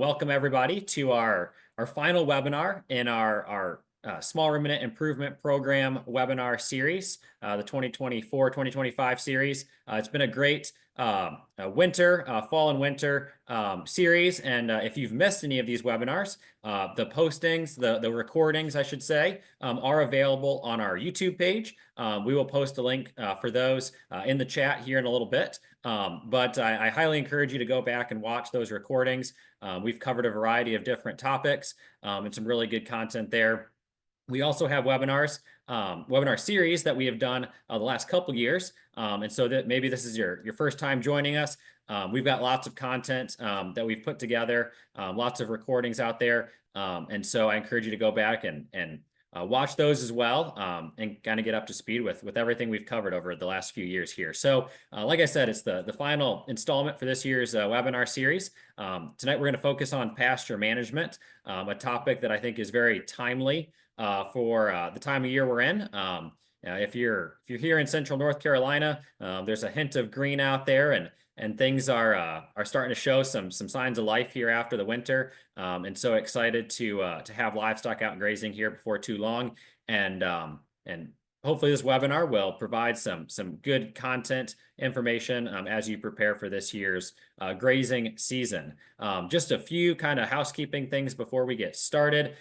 welcome everybody to our final webinar in our Small Ruminant Improvement Program webinar series, the 2024-2025 series. It's been a great fall and winter series, and if you've missed any of these webinars, the postings, the recordings, I should say, are available on our YouTube page. We will post a link for those in the chat here in a little bit. But I highly encourage you to go back and watch those recordings. We've covered a variety of different topics and some really good content there. We also have webinar series that we have done the last couple years. And so that maybe this is your first time joining us. We've got lots of content that we've put together, lots of recordings out there. And so I encourage you to go back and watch those as well, and kind of get up to speed with everything we've covered over the last few years here. So like I said, it's the final installment for this year's webinar series. Tonight we're going to focus on pasture management, a topic that I think is very timely for the time of year we're in. If you're here in Central North Carolina, there's a hint of green out there, and things are starting to show some signs of life here after the winter. And so excited to have livestock out grazing here before too long. And hopefully this webinar will provide some good content information as you prepare for this year's grazing season. Just a few kind of housekeeping things before we get started.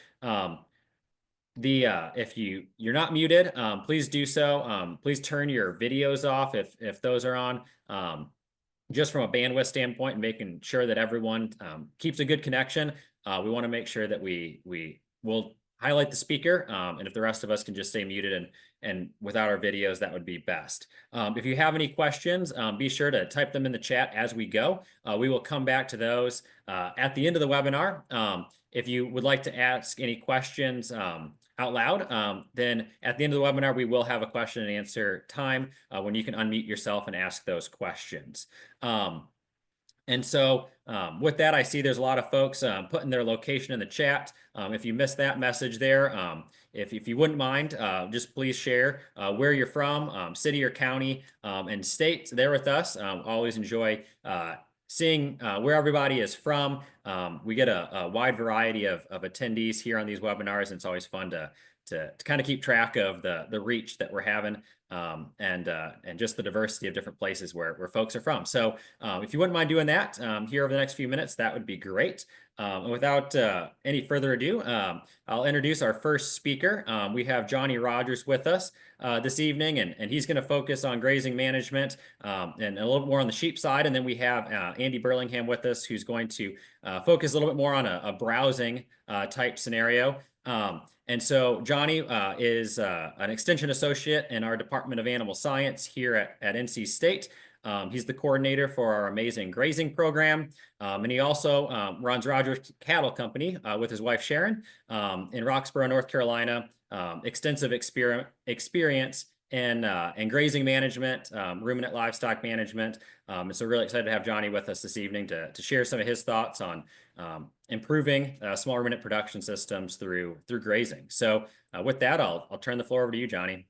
If you're not muted, please do so. Please turn your videos off if those are on. Just from a bandwidth standpoint and making sure that everyone keeps a good connection. We want to make sure that we will highlight the speaker, and if the rest of us can just stay muted and without our videos, that would be best. If you have any questions, be sure to type them in the chat as we go. We will come back to those at the end of the webinar. If you would like to ask any questions out loud, then at the end of the webinar, we will have a question and answer time when you can unmute yourself and ask those questions. And so with that, I see there's a lot of folks putting their location in the chat. If you missed that message there, if you wouldn't mind, just please share where you're from, city or county, and state there with us. Always enjoy seeing where everybody is from. We get a wide variety of attendees here on these webinars, and it's always fun to kind of keep track of the reach that we're having, and just the diversity of different places where folks are from. So if you wouldn't mind doing that here over the next few minutes, that would be great. And without any further ado, I'll introduce our first speaker. We have Johnny Rogers with us this evening, and he's going to focus on grazing management and a little bit more on the sheep side. And then we have Andy Burlingham with us, who's going to focus a little bit more on a browsing type scenario. And so Johnny is an extension associate in our Department of Animal Science here at NC State. He's the coordinator for our amazing grazing program. And he also runs Rogers Cattle Company with his wife, Sharon, in Roxborough, North Carolina. Extensive experience in grazing management, ruminant livestock management. And so really excited to have Johnny with us this evening to share some of his thoughts on improving small ruminant production systems through grazing. So with that, I'll turn the floor over to you, Johnny.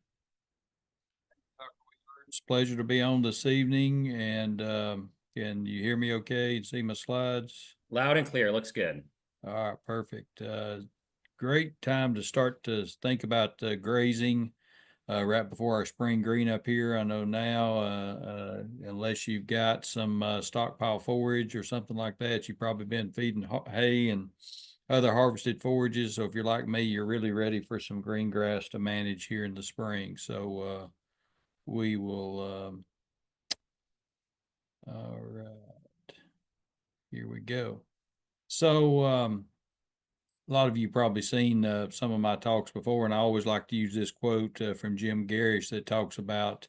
It's a pleasure to be on this evening, and can you hear me okay and see my slides? Loud and clear, looks good. All right, perfect. Great time to start to think about grazing right before our spring green up here. I know now, unless you've got some stockpile forage or something like that, you've probably been feeding hay and other harvested forages. So if you're like me, you're really ready for some green grass to manage here in the spring. So we will, all right, here we go. So a lot of you probably seen some of my talks before, and I always like to use this quote from Jim Garish that talks about,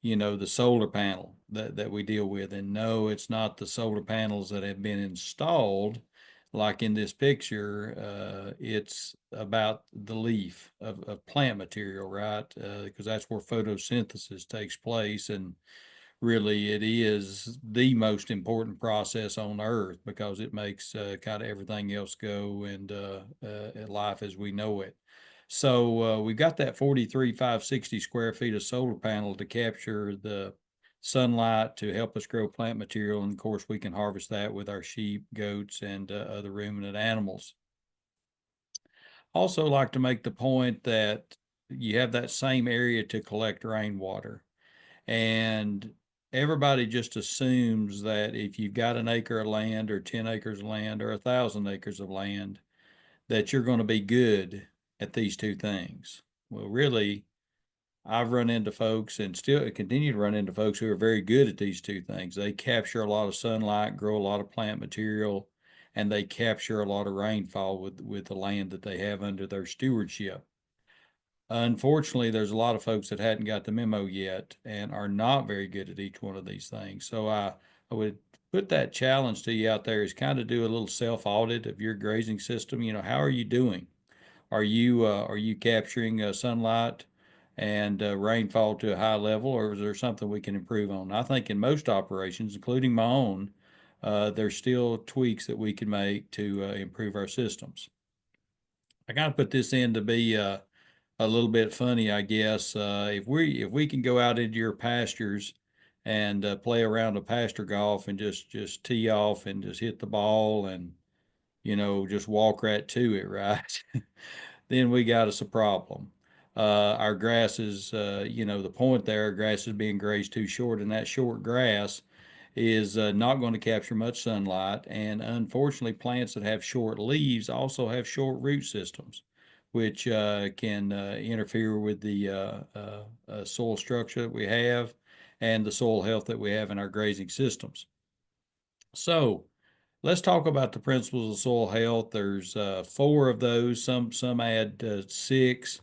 the solar panel that we deal with. And no, it's not the solar panels that have been installed like in this picture. It's about the leaf of plant material, right? Because that's where photosynthesis takes place, and really it is the most important process on earth because it makes kind of everything else go, and life as we know it. So we've got that 43,560 square feet of solar panel to capture the sunlight to help us grow plant material. And of course, we can harvest that with our sheep, goats, and other ruminant animals. Also like to make the point that you have that same area to collect rainwater. And everybody just assumes that if you've got an acre of land or 10 acres of land or 1,000 acres of land, that you're going to be good at these two things. Well, really, I've run into folks and still continue to run into folks who are very good at these two things. They capture a lot of sunlight, grow a lot of plant material, and they capture a lot of rainfall with the land that they have under their stewardship. Unfortunately, there's a lot of folks that hadn't got the memo yet and are not very good at each one of these things. So I would put that challenge to you out there is kind of do a little self audit of your grazing system. You know, how are you doing? Are you capturing sunlight and rainfall to a high level, or is there something we can improve on? I think in most operations, including my own, there's still tweaks that we can make to improve our systems. I kind of put this in to be a little bit funny, I guess. If we can go out into your pastures and play around a pasture golf and just tee off and just hit the ball and just walk right to it, right? Then we got us a problem. Our grass is, the point there, grass is being grazed too short, and that short grass is not going to capture much sunlight. And unfortunately, plants that have short leaves also have short root systems, which can interfere with the soil structure that we have and the soil health that we have in our grazing systems. So, let's talk about the principles of soil health. There's 4 of those. Some add 6,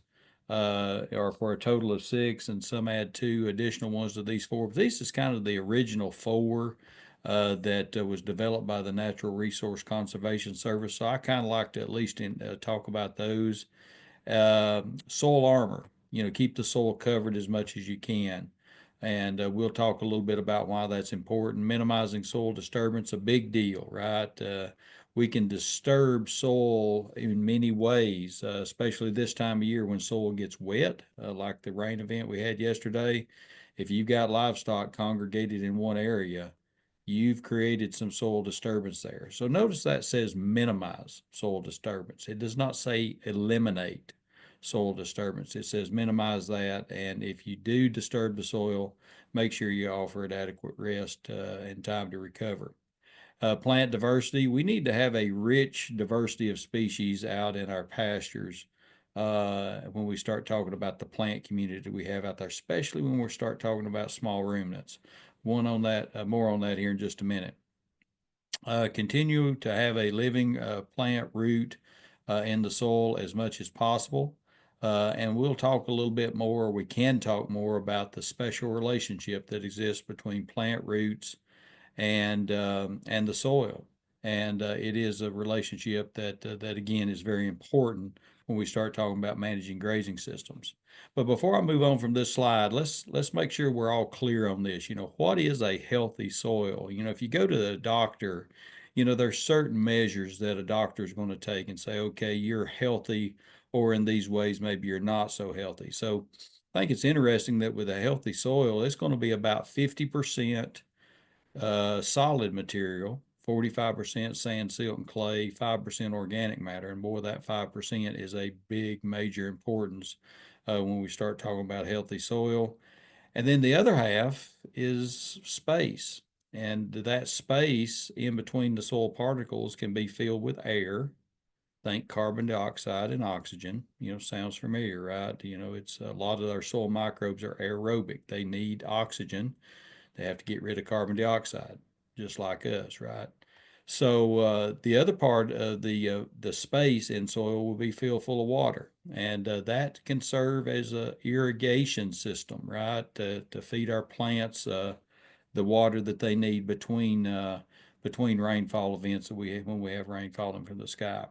or for a total of 6, and some add 2 additional ones to these 4. But this is kind of the original 4 that was developed by the Natural Resource Conservation Service. So I kind of like to at least talk about those. Soil armor. Keep the soil covered as much as you can. And we'll talk a little bit about why that's important. Minimizing soil disturbance, a big deal, right? We can disturb soil in many ways, especially this time of year when soil gets wet, like the rain event we had yesterday. If you've got livestock congregated in one area, you've created some soil disturbance there. So notice that says minimize soil disturbance. It does not say eliminate soil disturbance. It says minimize that, and if you do disturb the soil, make sure you offer it adequate rest and time to recover. Plant diversity, we need to have a rich diversity of species out in our pastures when we start talking about the plant community we have out there, especially when we start talking about small ruminants. More on that here in just a minute. Continue to have a living plant root in the soil as much as possible. And we'll talk a little bit more, we can talk more about the special relationship that exists between plant roots and the soil. And it is a relationship that again is very important when we start talking about managing grazing systems. But before I move on from this slide, let's make sure we're all clear on this. What is a healthy soil? If you go to the doctor, there's certain measures that a doctor is going to take and say, okay, you're healthy, or in these ways, maybe you're not so healthy. So I think it's interesting that with a healthy soil, it's going to be about 50% solid material, 45% sand, silt, and clay, 5% organic matter. And boy, that 5% is a big, major importance when we start talking about healthy soil. And then the other half is space. And that space in between the soil particles can be filled with air. Think carbon dioxide and oxygen. Sounds familiar, right? It's a lot of our soil microbes are aerobic. They need oxygen. They have to get rid of carbon dioxide, just like us, right? So the other part of the space in soil will be filled full of water, and that can serve as a irrigation system, right? To feed our plants the water that they need between rainfall events when we have rain falling from the sky.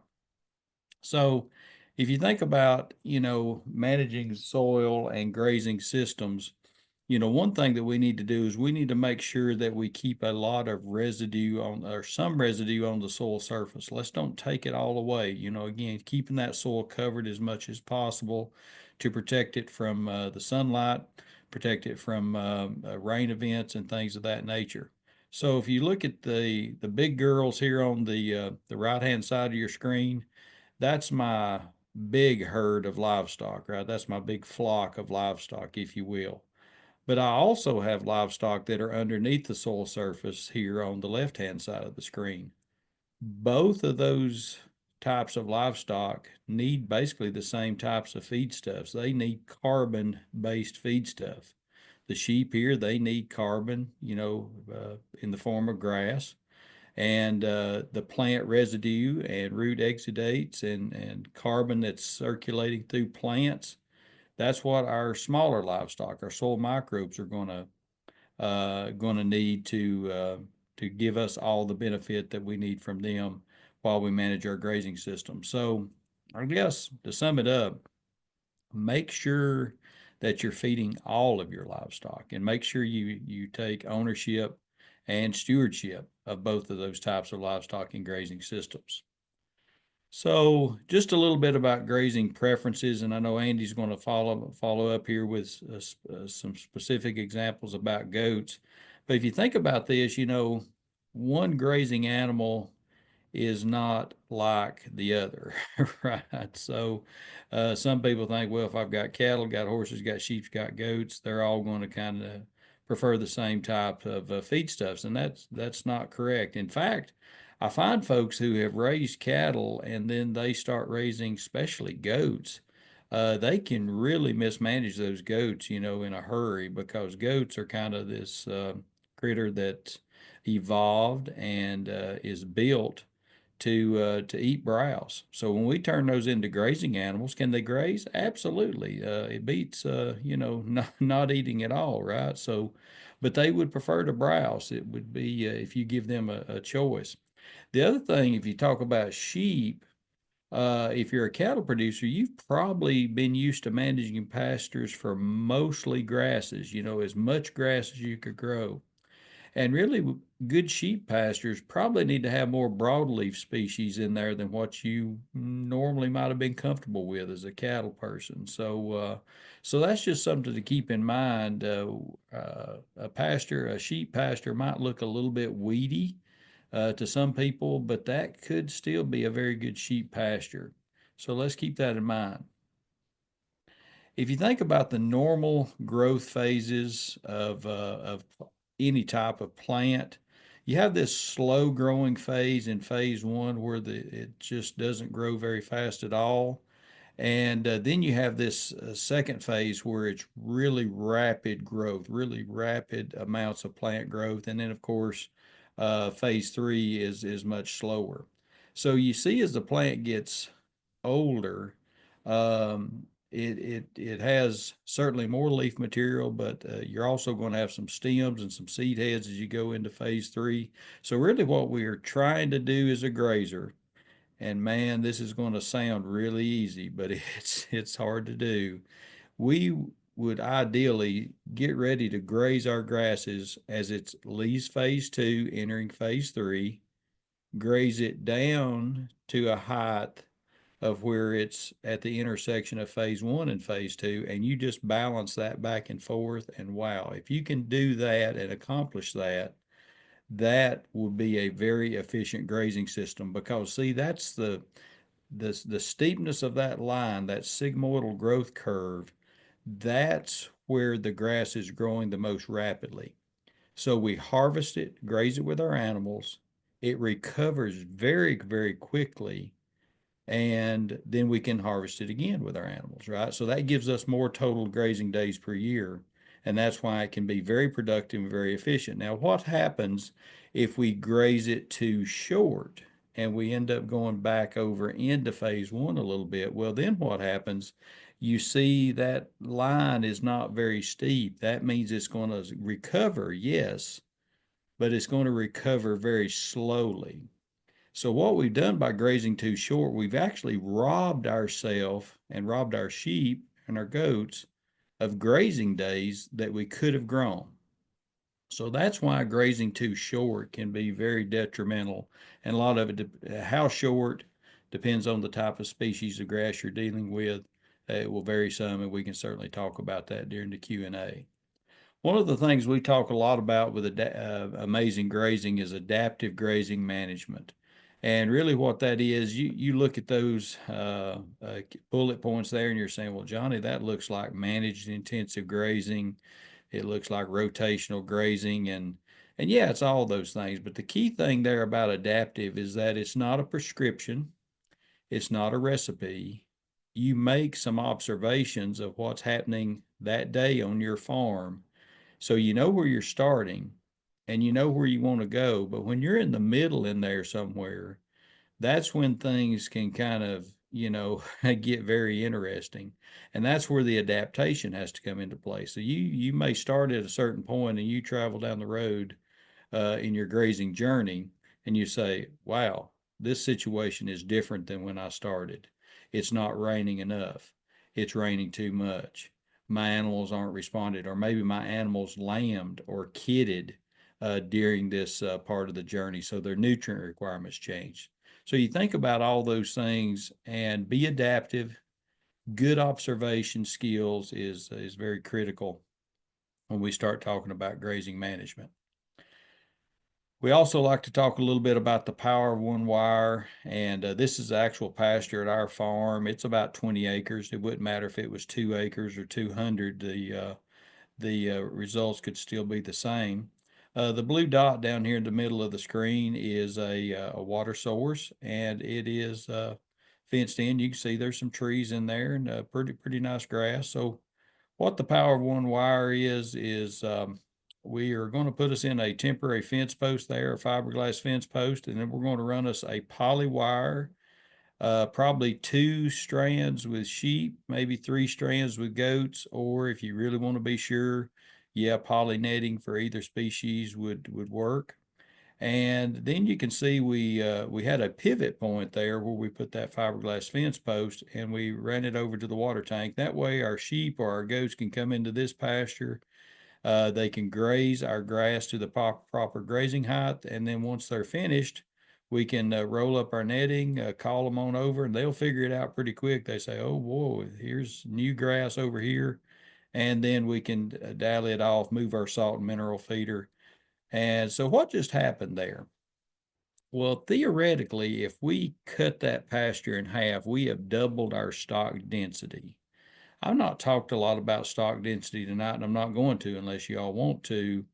So if you think about, managing soil and grazing systems, one thing that we need to do is we need to make sure that we keep a lot of residue or some residue on the soil surface. Let's don't take it all away. Again, keeping that soil covered as much as possible to protect it from the sunlight, protect it from rain events and things of that nature. So if you look at the big girls here on the right-hand side of your screen, that's my big herd of livestock, right? That's my big flock of livestock, if you will. But I also have livestock that are underneath the soil surface here on the left-hand side of the screen. Both of those types of livestock need basically the same types of feedstuffs. They need carbon-based feedstuff. The sheep here, they need carbon, in the form of grass. And the plant residue and root exudates and carbon that's circulating through plants, that's what our smaller livestock, our soil microbes, are going to need to give us all the benefit that we need from them while we manage our grazing system. So I guess to sum it up, make sure that you're feeding all of your livestock, and make sure you take ownership and stewardship of both of those types of livestock and grazing systems. So just a little bit about grazing preferences, and I know Andy's going to follow up here with some specific examples about goats. But if you think about this, one grazing animal is not like the other, right? So some people think, well, if I've got cattle, got horses, got sheep, got goats, they're all going to kind of prefer the same type of feedstuffs, and that's not correct. In fact, I find folks who have raised cattle and then they start raising especially goats, they can really mismanage those goats, in a hurry, because goats are kind of this critter that evolved and is built to eat browse. So when we turn those into grazing animals, can they graze? Absolutely. It beats not eating at all, right? So, but they would prefer to browse. It would be if you give them a choice. The other thing, if you talk about sheep, if you're a cattle producer, you've probably been used to managing pastures for mostly grasses, as much grass as you could grow. And really, good sheep pastures probably need to have more broadleaf species in there than what you normally might have been comfortable with as a cattle person. So that's just something to keep in mind. A sheep pasture might look a little bit weedy to some people, but that could still be a very good sheep pasture. So let's keep that in mind. If you think about the normal growth phases of any type of plant, you have this slow growing phase in phase one where it just doesn't grow very fast at all. And then you have this second phase where it's really rapid growth, really rapid amounts of plant growth. And then, of course, phase three is much slower. So you see, as the plant gets older, it has certainly more leaf material, but you're also going to have some stems and some seed heads as you go into phase three. So really what we're trying to do as a grazer, and man, this is going to sound really easy, but it's hard to do. We would ideally get ready to graze our grasses as it leaves phase two, entering phase three, graze it down to a height of where it's at the intersection of phase one and phase two, and you just balance that back and forth. And wow, if you can do that and accomplish that, that would be a very efficient grazing system. Because see, that's the steepness of that line, that sigmoidal growth curve, that's where the grass is growing the most rapidly. So we harvest it, graze it with our animals. It recovers very, very quickly, and then we can harvest it again with our animals, right? So that gives us more total grazing days per year, and that's why it can be very productive and very efficient. Now, what happens if we graze it too short and we end up going back over into phase one a little bit? Well, then what happens? You see that line is not very steep. That means it's going to recover, yes, but it's going to recover very slowly. So what we've done by grazing too short, we've actually robbed ourselves and robbed our sheep and our goats of grazing days that we could have grown. So that's why grazing too short can be very detrimental. And a lot of it, how short, depends on the type of species of grass you're dealing with. It will vary some, and we can certainly talk about that during the Q&A. One of the things we talk a lot about with amazing grazing is adaptive grazing management. And really what that is, you look at those bullet points there and you're saying, well, Johnny, that looks like managed intensive grazing. It looks like rotational grazing and yeah, it's all those things. But the key thing there about adaptive is that it's not a prescription. It's not a recipe. You make some observations of what's happening that day on your farm. So you know where you're starting and you know where you want to go. But when you're in the middle in there somewhere, that's when things can kind of, get very interesting. And that's where the adaptation has to come into play. So you may start at a certain point and you travel down the road in your grazing journey and you say, wow, this situation is different than when I started. It's not raining enough. It's raining too much. My animals aren't responded, or maybe my animals lambed or kidded during this part of the journey. So their nutrient requirements change. So you think about all those things and be adaptive. Good observation skills is very critical when we start talking about grazing management. We also like to talk a little bit about the power of one wire, and this is the actual pasture at our farm. It's about 20 acres. It wouldn't matter if it was 2 acres or 200. The results could still be the same. The blue dot down here in the middle of the screen is a water source, and it is fenced in. You can see there's some trees in there and pretty nice grass. So what the power of one wire is we are going to put us in a temporary fence post there, a fiberglass fence post, and then we're going to run us a poly wire, probably 2 strands with sheep, maybe 3 strands with goats, or if you really want to be sure, yeah, poly netting for either species would work. And then you can see we had a pivot point there where we put that fiberglass fence post and we ran it over to the water tank. That way our sheep or our goats can come into this pasture. They can graze our grass to the proper grazing height. And then once they're finished, we can roll up our netting, call them on over, and they'll figure it out pretty quick. They say, oh, boy, here's new grass over here. And then we can dial it off, move our salt and mineral feeder. And so what just happened there? Well, theoretically, if we cut that pasture in half, we have doubled our stock density. I've not talked a lot about stock density tonight, and I'm not going to unless you all want to.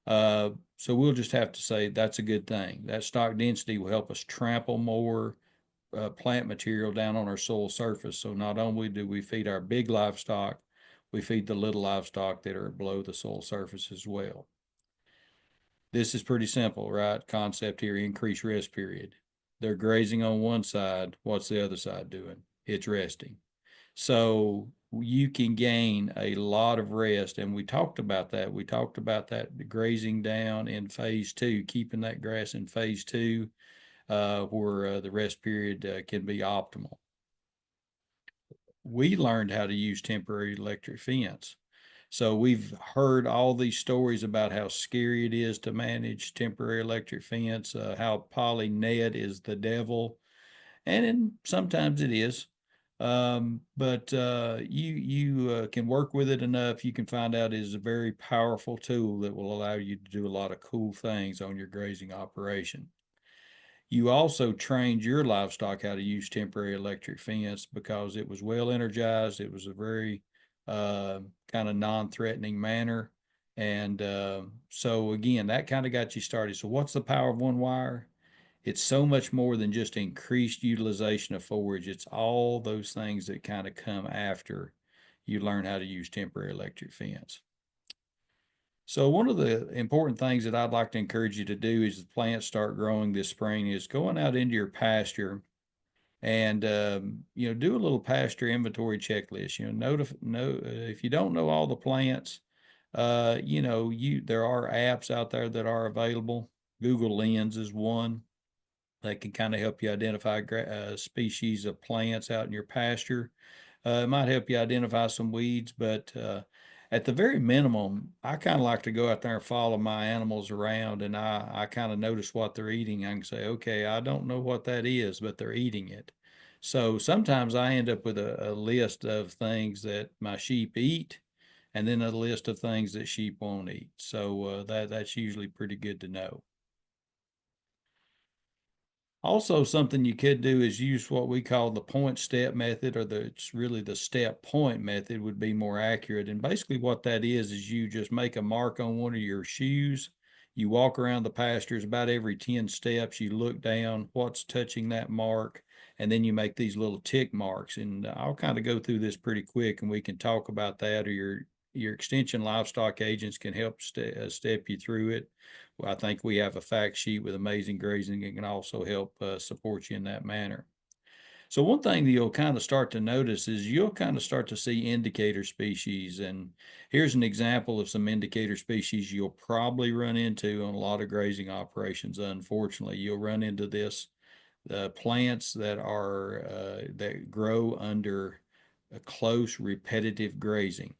So we'll just have to say that's a good thing. That stock density will help us trample more plant material down on our soil surface. So not only do we feed our big livestock, we feed the little livestock that are below the soil surface as well. This is pretty simple, right? Concept here, increased rest period. They're grazing on one side. What's the other side doing? It's resting. So you can gain a lot of rest. And we talked about that. We talked about that grazing down in phase 2, keeping that grass in phase 2, where the rest period can be optimal. We learned how to use temporary electric fence. So we've heard all these stories about how scary it is to manage temporary electric fence, how poly net is the devil, and sometimes it is. But you can work with it enough. You can find out it is a very powerful tool that will allow you to do a lot of cool things on your grazing operation. You also trained your livestock how to use temporary electric fence because it was well energized. It was a very kind of non-threatening manner. And so again, that kind of got you started. So what's the power of one wire? It's so much more than just increased utilization of forage. It's all those things that kind of come after you learn how to use temporary electric fence. So one of the important things that I'd like to encourage you to do as the plants start growing this spring is going out into your pasture and do a little pasture inventory checklist. If you don't know all the plants, there are apps out there that are available. Google Lens is one that can kind of help you identify species of plants out in your pasture. It might help you identify some weeds, but at the very minimum, I kind of like to go out there and follow my animals around, and I kind of notice what they're eating. I can say, okay, I don't know what that is, but they're eating it. So sometimes I end up with a list of things that my sheep eat, and then a list of things that sheep won't eat. So that's usually pretty good to know. Also, something you could do is use what we call the point step method, or it's really the step point method would be more accurate. And basically what that is you just make a mark on one of your shoes. You walk around the pastures about every 10 steps, you look down what's touching that mark, and then you make these little tick marks. And I'll kind of go through this pretty quick and we can talk about that, or your extension livestock agents can help step you through it. Well, I think we have a fact sheet with Amazing Grazing and can also help support you in that manner. So one thing that you'll kind of start to notice is you'll kind of start to see indicator species. And here's an example of some indicator species you'll probably run into on a lot of grazing operations. Unfortunately, you'll run into this, plants that that grow under a close repetitive grazing.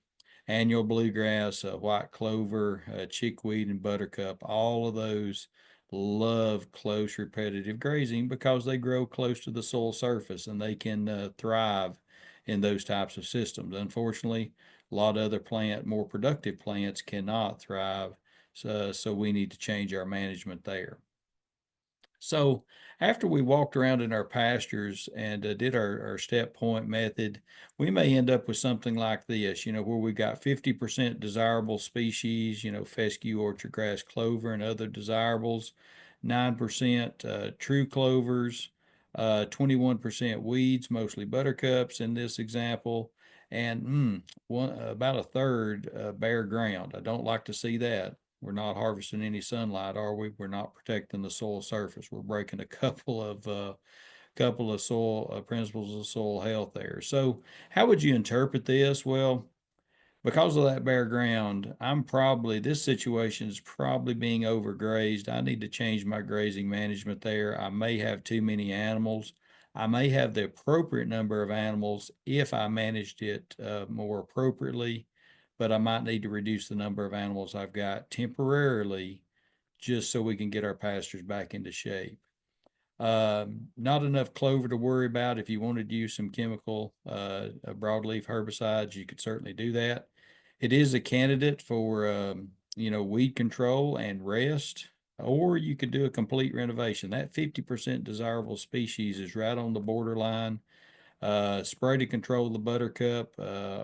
Annual bluegrass, white clover, chickweed, and buttercup, all of those love close repetitive grazing because they grow close to the soil surface and they can thrive in those types of systems. Unfortunately, a lot of other more productive plants cannot thrive, so we need to change our management there. So after we walked around in our pastures and did our step point method, we may end up with something like this, where we got 50% desirable species, fescue, orchard grass, clover, and other desirables, 9% true clovers, 21% weeds, mostly buttercups in this example, and about a third bare ground. I don't like to see that. We're not harvesting any sunlight, are we? We're not protecting the soil surface. We're breaking a couple of soil principles of soil health there. So how would you interpret this? Well, because of that bare ground, this situation is probably being overgrazed. I need to change my grazing management there. I may have too many animals. I may have the appropriate number of animals if I managed it more appropriately, but I might need to reduce the number of animals I've got temporarily just so we can get our pastures back into shape. Not enough clover to worry about. If you wanted to use some chemical broadleaf herbicides, you could certainly do that. It is a candidate for weed control and rest, or you could do a complete renovation. That 50% desirable species is right on the borderline. Spray to control the buttercup,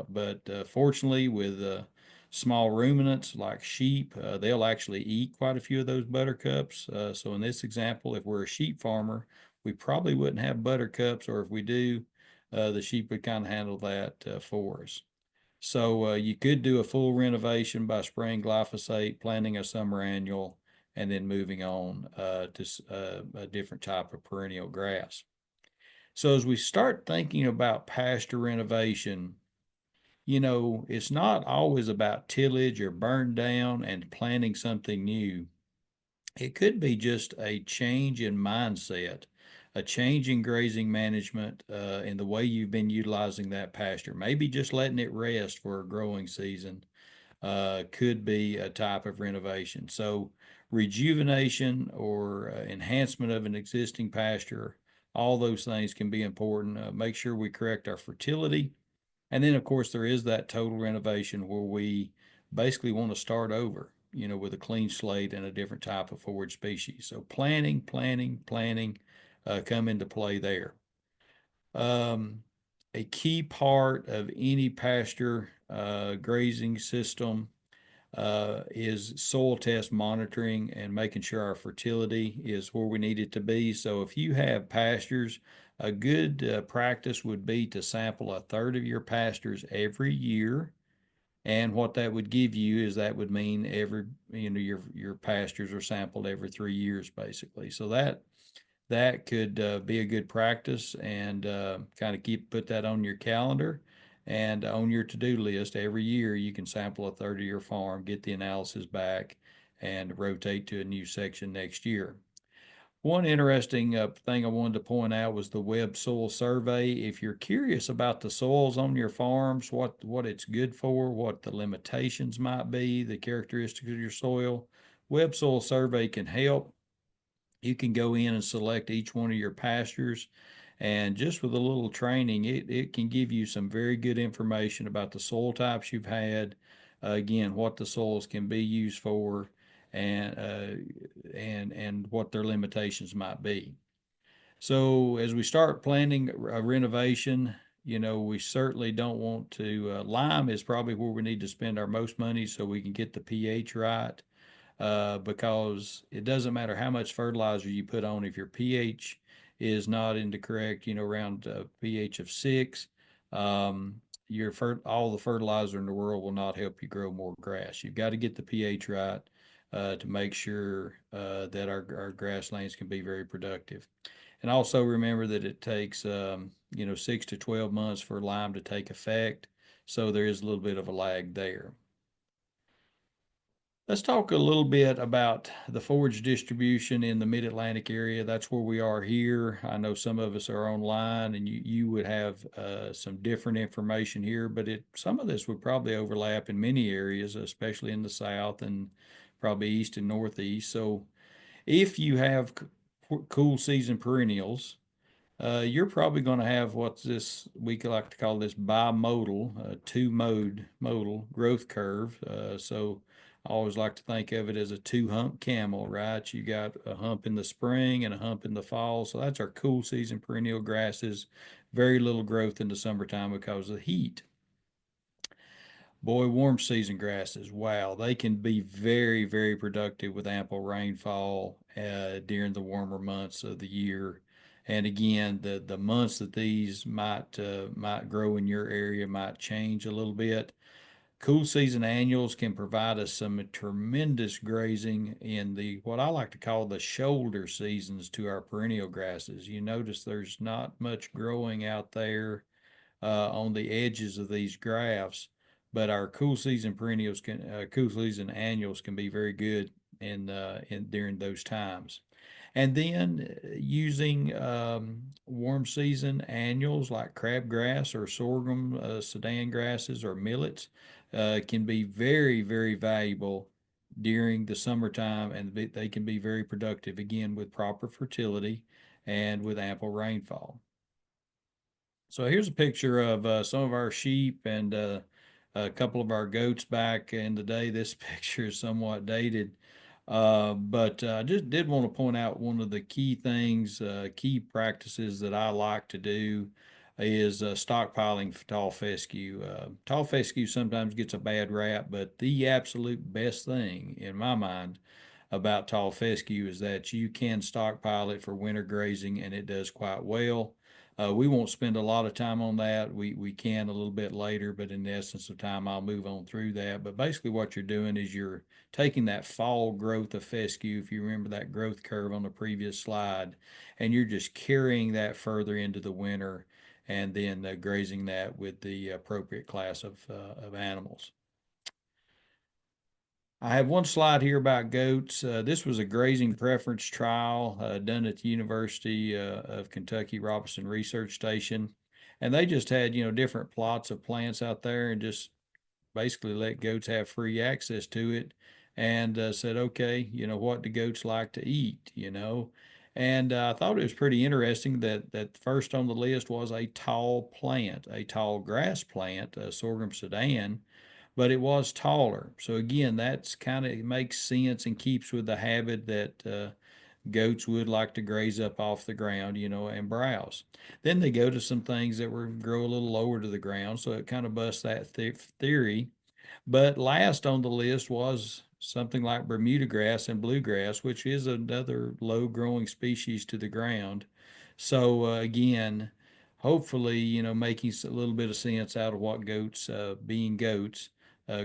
but fortunately with small ruminants like sheep, they'll actually eat quite a few of those buttercups. So in this example, if we're a sheep farmer, we probably wouldn't have buttercups, or if we do, the sheep would kind of handle that for us. So you could do a full renovation by spraying glyphosate, planting a summer annual, and then moving on to a different type of perennial grass. So as we start thinking about pasture renovation, it's not always about tillage or burn down and planting something new. It could be just a change in mindset, a change in grazing management, in the way you've been utilizing that pasture. Maybe just letting it rest for a growing season could be a type of renovation. So rejuvenation or enhancement of an existing pasture, all those things can be important. Make sure we correct our fertility. And then, of course, there is that total renovation where we basically want to start over, with a clean slate and a different type of forage species. So planning come into play there. A key part of any pasture grazing system is soil test monitoring and making sure our fertility is where we need it to be. So if you have pastures, a good practice would be to sample a third of your pastures every year. And what that would give you is that would mean your pastures are sampled every 3 years, basically. So that could be a good practice, and kind of put that on your calendar and on your to-do list. Every year you can sample a third of your farm, get the analysis back, and rotate to a new section next year. One interesting thing I wanted to point out was the Web Soil Survey. If you're curious about the soils on your farms, what it's good for, what the limitations might be, the characteristics of your soil, Web Soil Survey can help. You can go in and select each one of your pastures, and just with a little training, it can give you some very good information about the soil types you've had, again, what the soils can be used for, and what their limitations might be. So as we start planning a renovation, we certainly don't want to, lime is probably where we need to spend our most money so we can get the pH right. Because it doesn't matter how much fertilizer you put on, if your pH is not in the correct, around pH of 6, all the fertilizer in the world will not help you grow more grass. You've got to get the pH right to make sure that our grasslands can be very productive. And also remember that it takes 6 to 12 months for lime to take effect, so there is a little bit of a lag there. Let's talk a little bit about the forage distribution in the Mid-Atlantic area. That's where we are here. I know some of us are online, and you would have some different information here, but some of this would probably overlap in many areas, especially in the South and probably East and Northeast. So if you have cool season perennials, you're probably going to have we like to call this bimodal, two-modal growth curve. So I always like to think of it as a two-hump camel, right? You got a hump in the spring and a hump in the fall. So that's our cool season perennial grasses. Very little growth in the summertime because of the heat. Boy, warm season grasses, wow, they can be very, very productive with ample rainfall during the warmer months of the year. And again, the months that these might grow in your area might change a little bit. Cool season annuals can provide us some tremendous grazing in what I like to call the shoulder seasons to our perennial grasses. You notice there's not much growing out there on the edges of these graphs, but our cool season annuals can be very good during those times. And then using warm season annuals like crabgrass or sorghum, Sudan grasses or millets can be very, very valuable during the summertime, and they can be very productive again with proper fertility and with ample rainfall. So here's a picture of some of our sheep and a couple of our goats back in the day. This picture is somewhat dated, but I just did want to point out one of the key practices that I like to do is stockpiling for tall fescue. Tall fescue sometimes gets a bad rap, but the absolute best thing in my mind about tall fescue is that you can stockpile it for winter grazing, and it does quite well. We won't spend a lot of time on that. We can a little bit later, but in the essence of time, I'll move on through that. But basically what you're doing is you're taking that fall growth of fescue, if you remember that growth curve on the previous slide, and you're just carrying that further into the winter and then grazing that with the appropriate class of animals. I have one slide here about goats. This was a grazing preference trial done at the University of Kentucky Robinson Research Station. And they just had, different plots of plants out there and just basically let goats have free access to it and said, okay, what do goats like to eat, And I thought it was pretty interesting that first on the list was a tall grass plant, sorghum Sudan, but it was taller. So again, that's kind of makes sense and keeps with the habit that goats would like to graze up off the ground, and browse. Then they go to some things that grow a little lower to the ground, so it kind of busts that theory. But last on the list was something like Bermuda grass and bluegrass, which is another low growing species to the ground. So again, hopefully, making a little bit of sense out of what goats, being goats,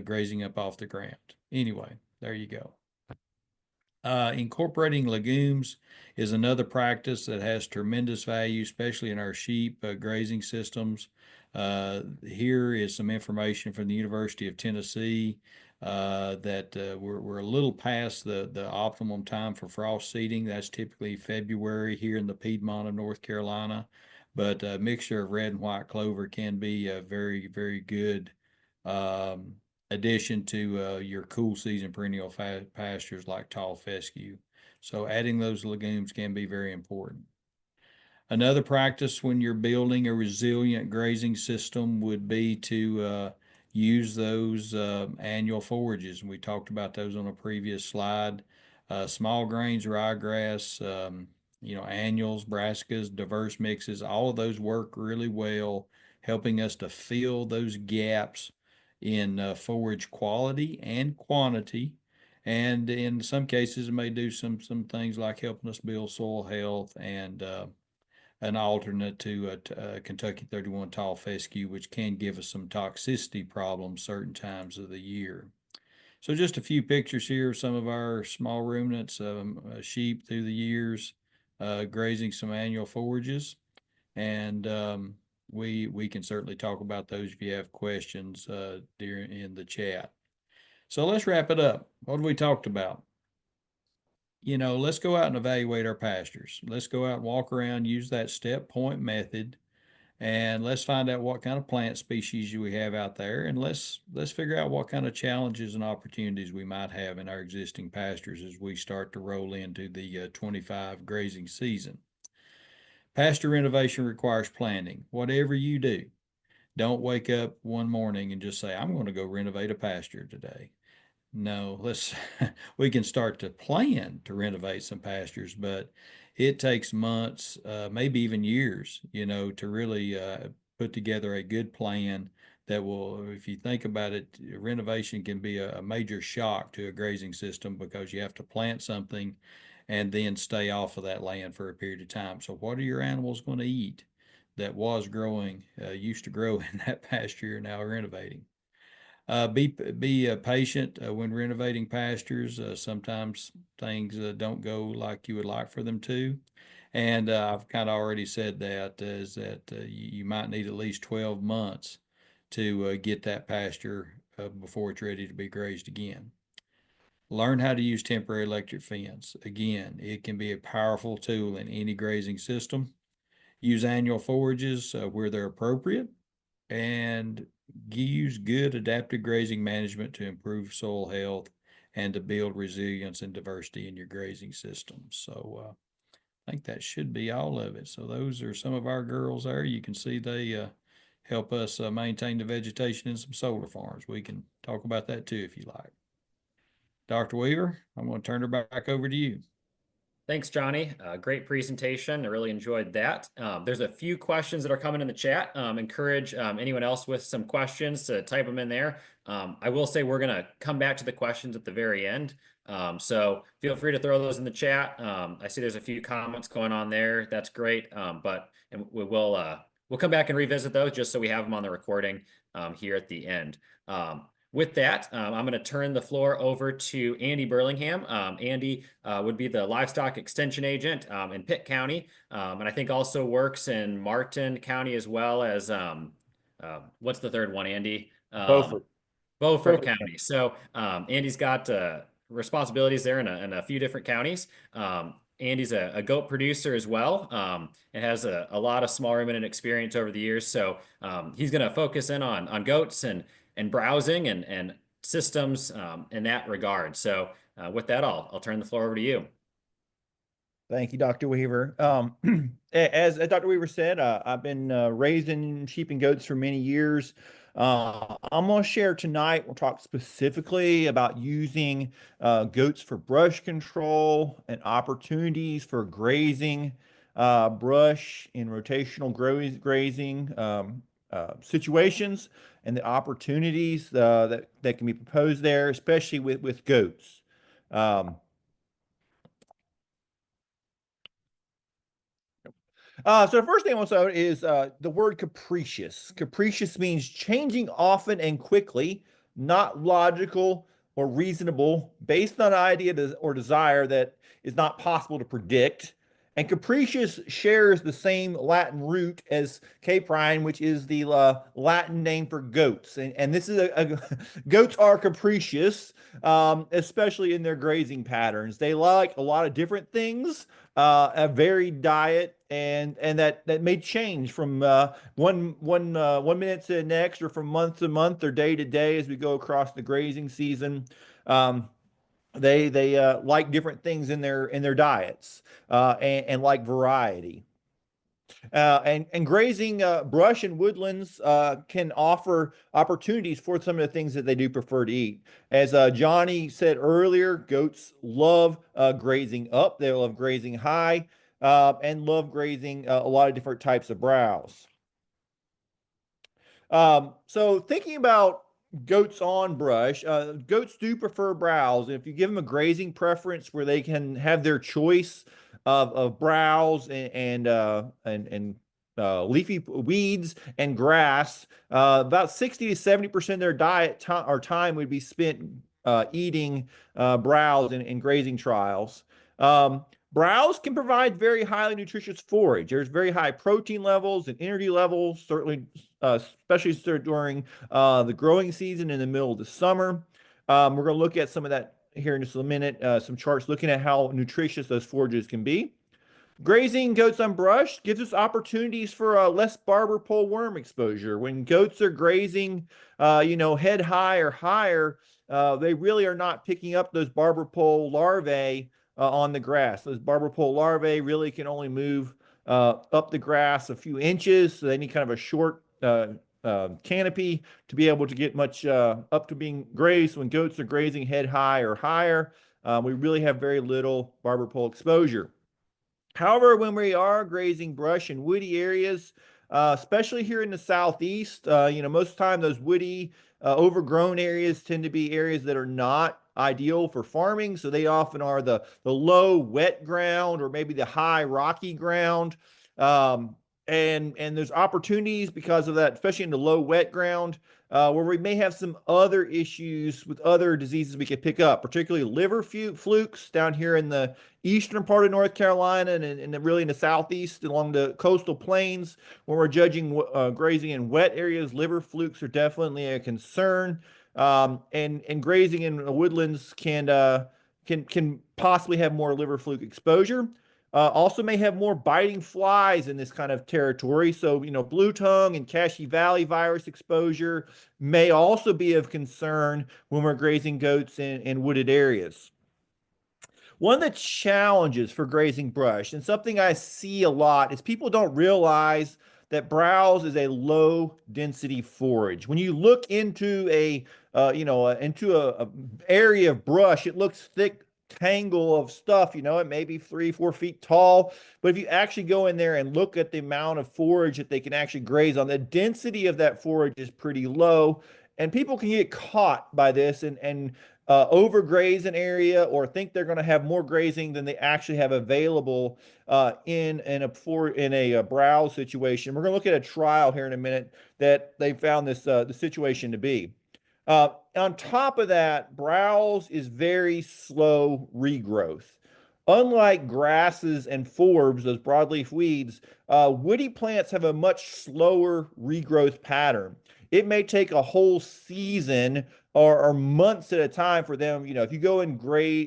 grazing up off the ground. Anyway, there you go. Incorporating legumes is another practice that has tremendous value, especially in our sheep grazing systems. Here is some information from the University of Tennessee that we're a little past the optimum time for frost seeding. That's typically February here in the Piedmont of North Carolina. But a mixture of red and white clover can be a very, very good addition to your cool season perennial pastures like tall fescue. So adding those legumes can be very important. Another practice when you're building a resilient grazing system would be to use those annual forages. And we talked about those on a previous slide. Small grains, ryegrass, annuals, brassicas, diverse mixes, all of those work really well, helping us to fill those gaps in forage quality and quantity. And in some cases, it may do some things like helping us build soil health and an alternate to Kentucky 31 tall fescue, which can give us some toxicity problems certain times of the year. So just a few pictures here of some of our small ruminants, sheep through the years, grazing some annual forages. And we can certainly talk about those if you have questions during in the chat. So let's wrap it up. What have we talked about? Let's go out and evaluate our pastures. Let's go out and walk around, use that step point method, and let's find out what kind of plant species we have out there, and let's figure out what kind of challenges and opportunities we might have in our existing pastures as we start to roll into the 25 grazing season. Pasture renovation requires planning. Whatever you do, don't wake up one morning and just say, I'm going to go renovate a pasture today. No, we can start to plan to renovate some pastures, but it takes months, maybe even years, to really put together a good plan that will, if you think about it, renovation can be a major shock to a grazing system because you have to plant something and then stay off of that land for a period of time. So what are your animals going to eat that was growing, used to grow in that pasture you're now renovating? Be patient when renovating pastures. Sometimes things don't go like you would like for them to. And I've kind of already said that is that you might need at least 12 months to get that pasture before it's ready to be grazed again. Learn how to use temporary electric fence. Again, it can be a powerful tool in any grazing system. Use annual forages where they're appropriate, and use good adaptive grazing management to improve soil health and to build resilience and diversity in your grazing system. So I think that should be all of it. So those are some of our girls there. You can see they help us maintain the vegetation in some solar farms. We can talk about that too if you like. Dr. Weaver, I'm going to turn it back over to you. Thanks, Johnny. Great presentation. I really enjoyed that. There's a few questions that are coming in the chat. Encourage anyone else with some questions to type them in there. I will say we're going to come back to the questions at the very end. So feel free to throw those in the chat. I see there's a few comments going on there. That's great. But we'll come back and revisit those just so we have them on the recording here at the end. With that, I'm going to turn the floor over to Andy Burlingham. Andy would be the Livestock Extension Agent in Pitt County, and I think also works in Martin County as well as, what's the third one, Andy? Beaufort. Beaufort County. So Andy's got responsibilities there in a few different counties. Andy's a goat producer as well, and has a lot of small ruminant experience over the years. So he's going to focus in on goats and browsing and systems in that regard. So with that, I'll turn the floor over to you. Thank you, Dr. Weaver. As Dr. Weaver said, I've been raising sheep and goats for many years. I'm going to share tonight, we'll talk specifically about using goats for brush control and opportunities for grazing brush in rotational grazing situations, and the opportunities that can be proposed there, especially with goats. So the first thing I want to note is the word capricious. Capricious means changing often and quickly, not logical or reasonable, based on an idea or desire that is not possible to predict. And capricious shares the same Latin root as caprine, which is the Latin name for goats. And this is goats are capricious, especially in their grazing patterns. They like a lot of different things, a varied diet, and that may change from one minute to the next, or from month to month, or day to day as we go across the grazing season. They like different things in their diets, and like variety. And grazing brush and woodlands can offer opportunities for some of the things that they do prefer to eat. As Johnny said earlier, goats love grazing up. They love grazing high and love grazing a lot of different types of browse. So thinking about goats on brush, goats do prefer browse. If you give them a grazing preference where they can have their choice of browse and leafy weeds and grass, about 60 to 70% of their diet or time would be spent eating browse in grazing trials. Browse can provide very highly nutritious forage. There's very high protein levels and energy levels, certainly, especially during the growing season in the middle of the summer. We're going to look at some of that here in just a minute, some charts looking at how nutritious those forages can be. Grazing goats on brush gives us opportunities for less barber pole worm exposure. When goats are grazing, head high or higher, they really are not picking up those barber pole larvae on the grass. Those barber pole larvae really can only move up the grass a few inches, so they need kind of a short canopy to be able to get much up to being grazed. When goats are grazing head high or higher, we really have very little barber pole exposure. However, when we are grazing brush and woody areas, especially here in the southeast, most of the time those woody, overgrown areas tend to be areas that are not ideal for farming. So they often are the low wet ground or maybe the high rocky ground. And there's opportunities because of that, especially in the low wet ground, where we may have some other issues with other diseases we could pick up, particularly liver flukes down here in the eastern part of North Carolina and really in the southeast along the coastal plains. When we're judging grazing in wet areas, liver flukes are definitely a concern. And grazing in woodlands can possibly have more liver fluke exposure. Also may have more biting flies in this kind of territory. So, blue tongue and Cache Valley virus exposure may also be of concern when we're grazing goats in wooded areas. One of the challenges for grazing brush, and something I see a lot, is people don't realize that browse is a low density forage. When you look into a area of brush, it looks thick tangle of stuff, it may be 3-4 feet tall, but if you actually go in there and look at the amount of forage that they can actually graze on, the density of that forage is pretty low, and people can get caught by this and overgraze an area or think they're going to have more grazing than they actually have available in a browse situation. We're going to look at a trial here in a minute that they found this the situation to be. On top of that, browse is very slow regrowth. Unlike grasses and forbs, those broadleaf weeds, woody plants have a much slower regrowth pattern. It may take a whole season or months at a time for them. If you go and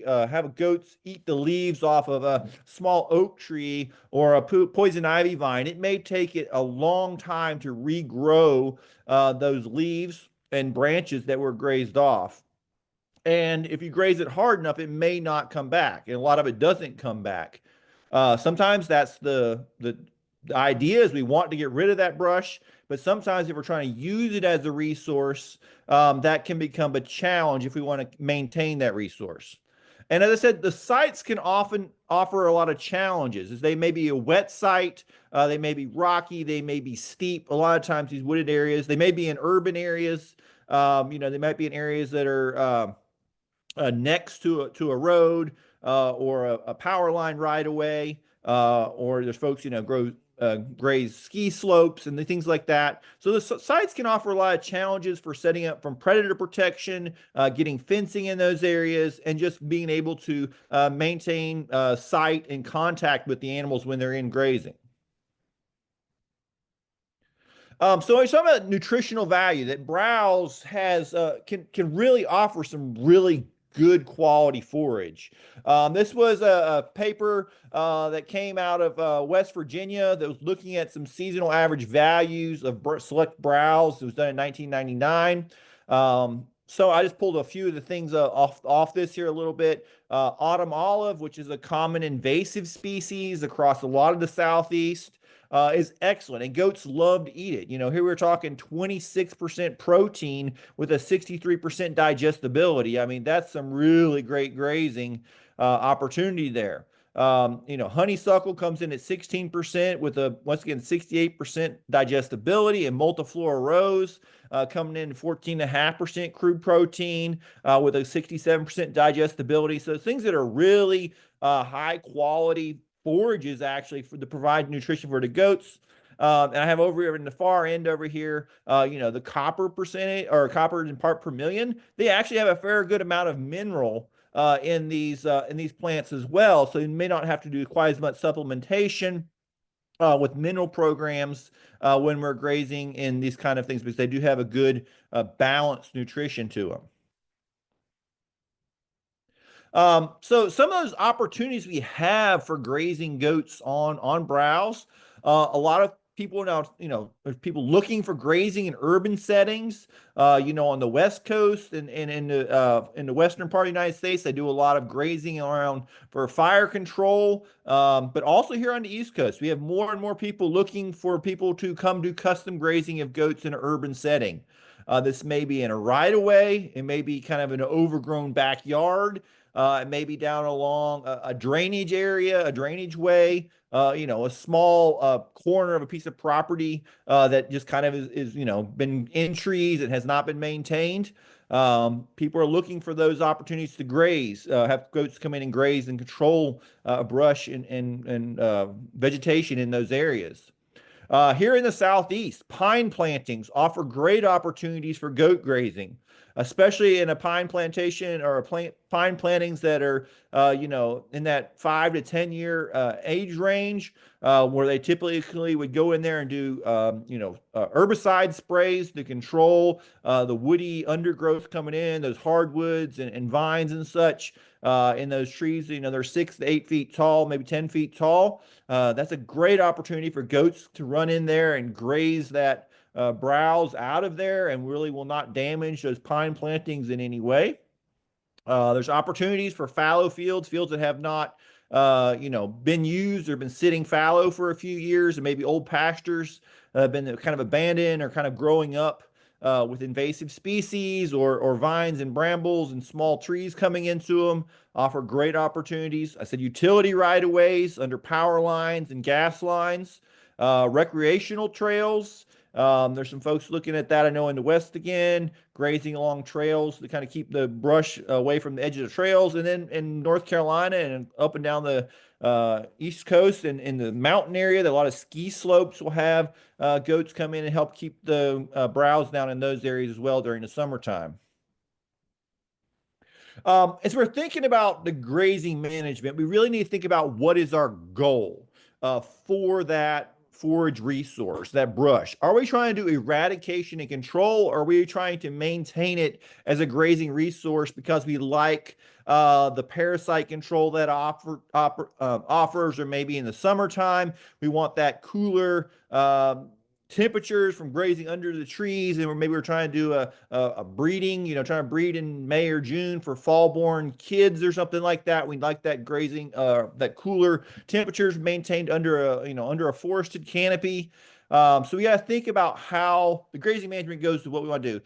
have goats eat the leaves off of a small oak tree or a poison ivy vine, it may take it a long time to regrow those leaves and branches that were grazed off. And if you graze it hard enough, it may not come back. And a lot of it doesn't come back. Sometimes that's the idea is we want to get rid of that brush, but sometimes if we're trying to use it as a resource, that can become a challenge if we want to maintain that resource. And as I said, the sites can often offer a lot of challenges, as they may be a wet site, they may be rocky, they may be steep. A lot of times these wooded areas, they may be in urban areas, they might be in areas that are next to a road or a power line right away, or there's folks, graze ski slopes and things like that. So the sites can offer a lot of challenges for setting up from predator protection, getting fencing in those areas, and just being able to maintain sight and contact with the animals when they're in grazing. So when we talk about nutritional value, that browse has can really offer some really good quality forage. This was a paper that came out of West Virginia that was looking at some seasonal average values of select browse. It was done in 1999. So I just pulled a few of the things off this here a little bit. Autumn olive, which is a common invasive species across a lot of the Southeast, is excellent, and goats love to eat it. You know, here we're talking 26% protein with a 63% digestibility. I mean, that's some really great grazing opportunity there. You know, honeysuckle comes in at 16% with a, once again, 68% digestibility, and multiflora rose coming in 14.5% crude protein with a 67% digestibility. So things that are really high quality forages actually for to provide nutrition for the goats. And I have over here in the far end over here, you know, the copper percentage or copper in part per million. They actually have a fair good amount of mineral in these plants as well. So you may not have to do quite as much supplementation with mineral programs when we're grazing in these kind of things, because they do have a good balanced nutrition to them. So some of those opportunities we have for grazing goats on browse, a lot of people now, you know, there's people looking for grazing in urban settings. You know, on the West Coast and in the western part of the United States, they do a lot of grazing around for fire control. But also here on the East Coast, we have more and more people looking for people to come do custom grazing of goats in an urban setting. This may be in a right of way, it may be kind of an overgrown backyard. It may be down along a drainage area, a drainage way, you know, a small corner of a piece of property that just kind of is, you know, been in trees and has not been maintained. People are looking for those opportunities to graze, have goats come in and graze and control brush and vegetation in those areas. Here in the Southeast, pine plantings offer great opportunities for goat grazing, especially in a pine plantation or pine plantings that are, you know, in that 5 to 10 year age range, where they typically would go in there and do, you know, herbicide sprays to control the woody undergrowth coming in, those hardwoods and vines and such. In those trees, you know, they're 6 to 8 feet tall, maybe 10 feet tall. That's a great opportunity for goats to run in there and graze that browse out of there, and really will not damage those pine plantings in any way. There's opportunities for fallow fields that have not, you know, been used or been sitting fallow for a few years, and maybe old pastures have been kind of abandoned or kind of growing up with invasive species or vines and brambles and small trees coming into them. Offer great opportunities. I said utility right-of-ways under power lines and gas lines, recreational trails. There's some folks looking at that, I know, in the West again, grazing along trails to kind of keep the brush away from the edge of the trails. And then in North Carolina and up and down the East Coast and in the mountain area, that a lot of ski slopes will have goats come in and help keep the browse down in those areas as well during the summertime. As we're thinking about the grazing management, we really need to think about what is our goal for that forage resource, that brush. Are we trying to do eradication and control, or are we trying to maintain it as a grazing resource because we like the parasite control that offers, or maybe in the summertime, we want that cooler temperatures from grazing under the trees, and maybe we're trying to do a breeding, you know, trying to breed in May or June for fall-born kids or something like that. We'd like that grazing, that cooler temperatures maintained under a, you know, under a forested canopy. So we got to think about how the grazing management goes to what we want to do.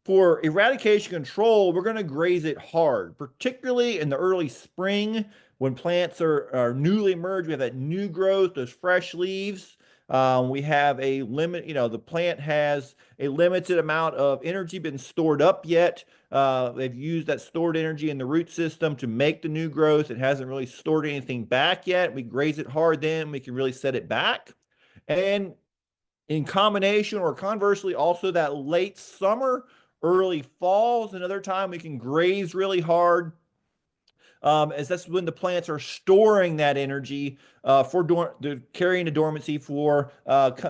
For eradication control, we're going to graze it hard, particularly in the early spring when plants are newly emerged. We have that new growth, those fresh leaves. We have a limit, you know, the plant has a limited amount of energy been stored up yet. They've used that stored energy in the root system to make the new growth. It hasn't really stored anything back yet. We graze it hard, then we can really set it back. And in combination, or conversely, also that late summer, early fall is another time we can graze really hard. As that's when the plants are storing that energy for carrying the dormancy for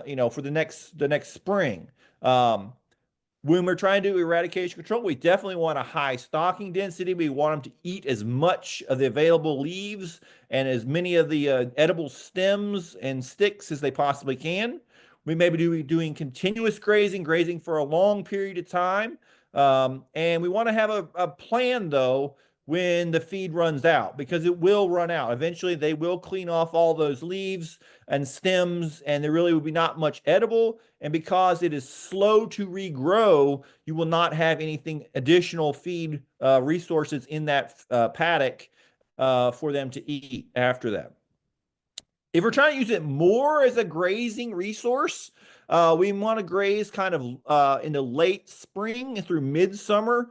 you know, for the next spring. When we're trying to do eradication control, we definitely want a high stocking density. We want them to eat as much of the available leaves and as many of the edible stems and sticks as they possibly can. We may be doing continuous grazing for a long period of time. And we want to have a plan, though, when the feed runs out, because it will run out. Eventually, they will clean off all those leaves and stems, and there really will be not much edible. And because it is slow to regrow, you will not have anything additional feed resources in that paddock for them to eat after that. If we're trying to use it more as a grazing resource, we want to graze kind of in the late spring through midsummer,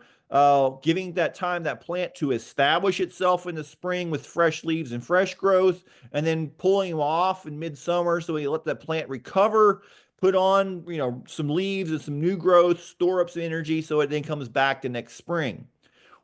giving that time that plant to establish itself in the spring with fresh leaves and fresh growth, and then pulling them off in midsummer so we let that plant recover, put on some leaves and some new growth, store up some energy so it then comes back the next spring.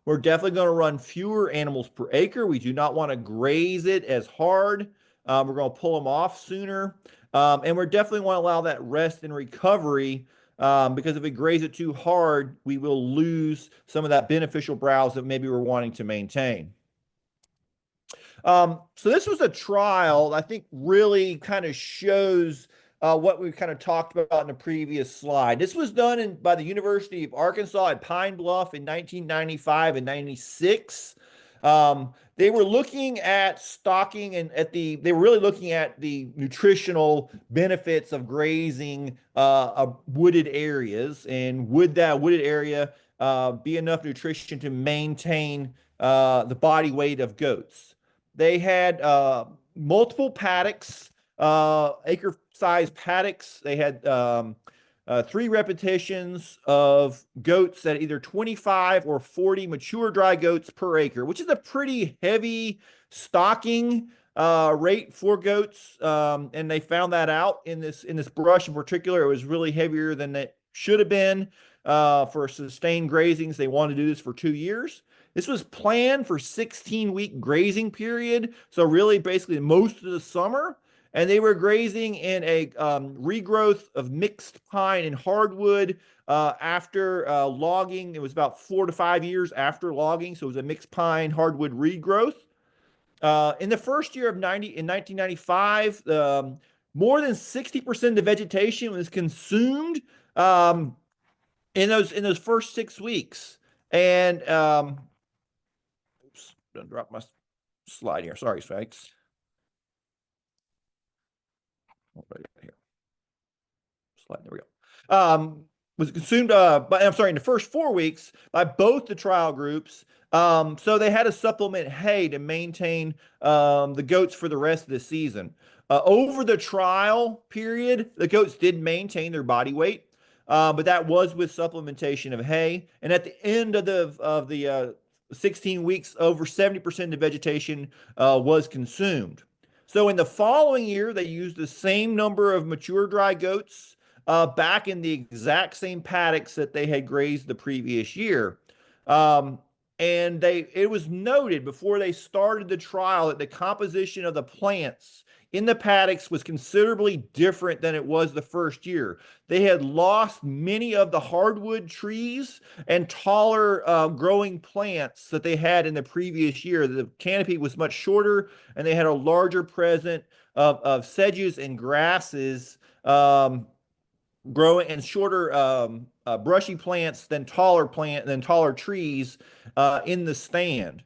We're definitely going to run fewer animals per acre. We do not want to graze it as hard. We're going to pull them off sooner. And we're definitely want to allow that rest and recovery because if we graze it too hard, we will lose some of that beneficial browse that maybe we're wanting to maintain. So this was a trial I think really kind of shows what we kind of talked about in the previous slide. This was done by the University of Arkansas at Pine Bluff in 1995 and 96. They were looking at stocking and they were really looking at the nutritional benefits of grazing wooded areas, and would that wooded area be enough nutrition to maintain the body weight of goats. They had multiple paddocks, acre-sized paddocks. They had 3 repetitions of goats at either 25 or 40 mature dry goats per acre, which is a pretty heavy stocking rate for goats. And they found that out in this brush in particular. It was really heavier than it should have been for sustained grazings. They wanted to do this for 2 years. This was planned for 16-week grazing period, so really basically most of the summer. And they were grazing in a regrowth of mixed pine and hardwood after logging. It was about 4 to 5 years after logging, so it was a mixed pine hardwood regrowth. In the first year in 1995, more than 60% of the vegetation was consumed in those first 6 weeks. And oops, don't drop my slide here. Sorry, folks. Right here. Slide, there we go. Was consumed in the first 4 weeks by both the trial groups. So they had to supplement hay to maintain the goats for the rest of the season. Over the trial period, the goats did maintain their body weight, but that was with supplementation of hay. And at the end of the 16 weeks, over 70% of the vegetation was consumed. So in the following year, they used the same number of mature dry goats back in the exact same paddocks that they had grazed the previous year. And it was noted before they started the trial that the composition of the plants in the paddocks was considerably different than it was the first year. They had lost many of the hardwood trees and taller growing plants that they had in the previous year. The canopy was much shorter, and they had a larger presence of sedges and grasses growing, and shorter brushy plants than taller trees in the stand.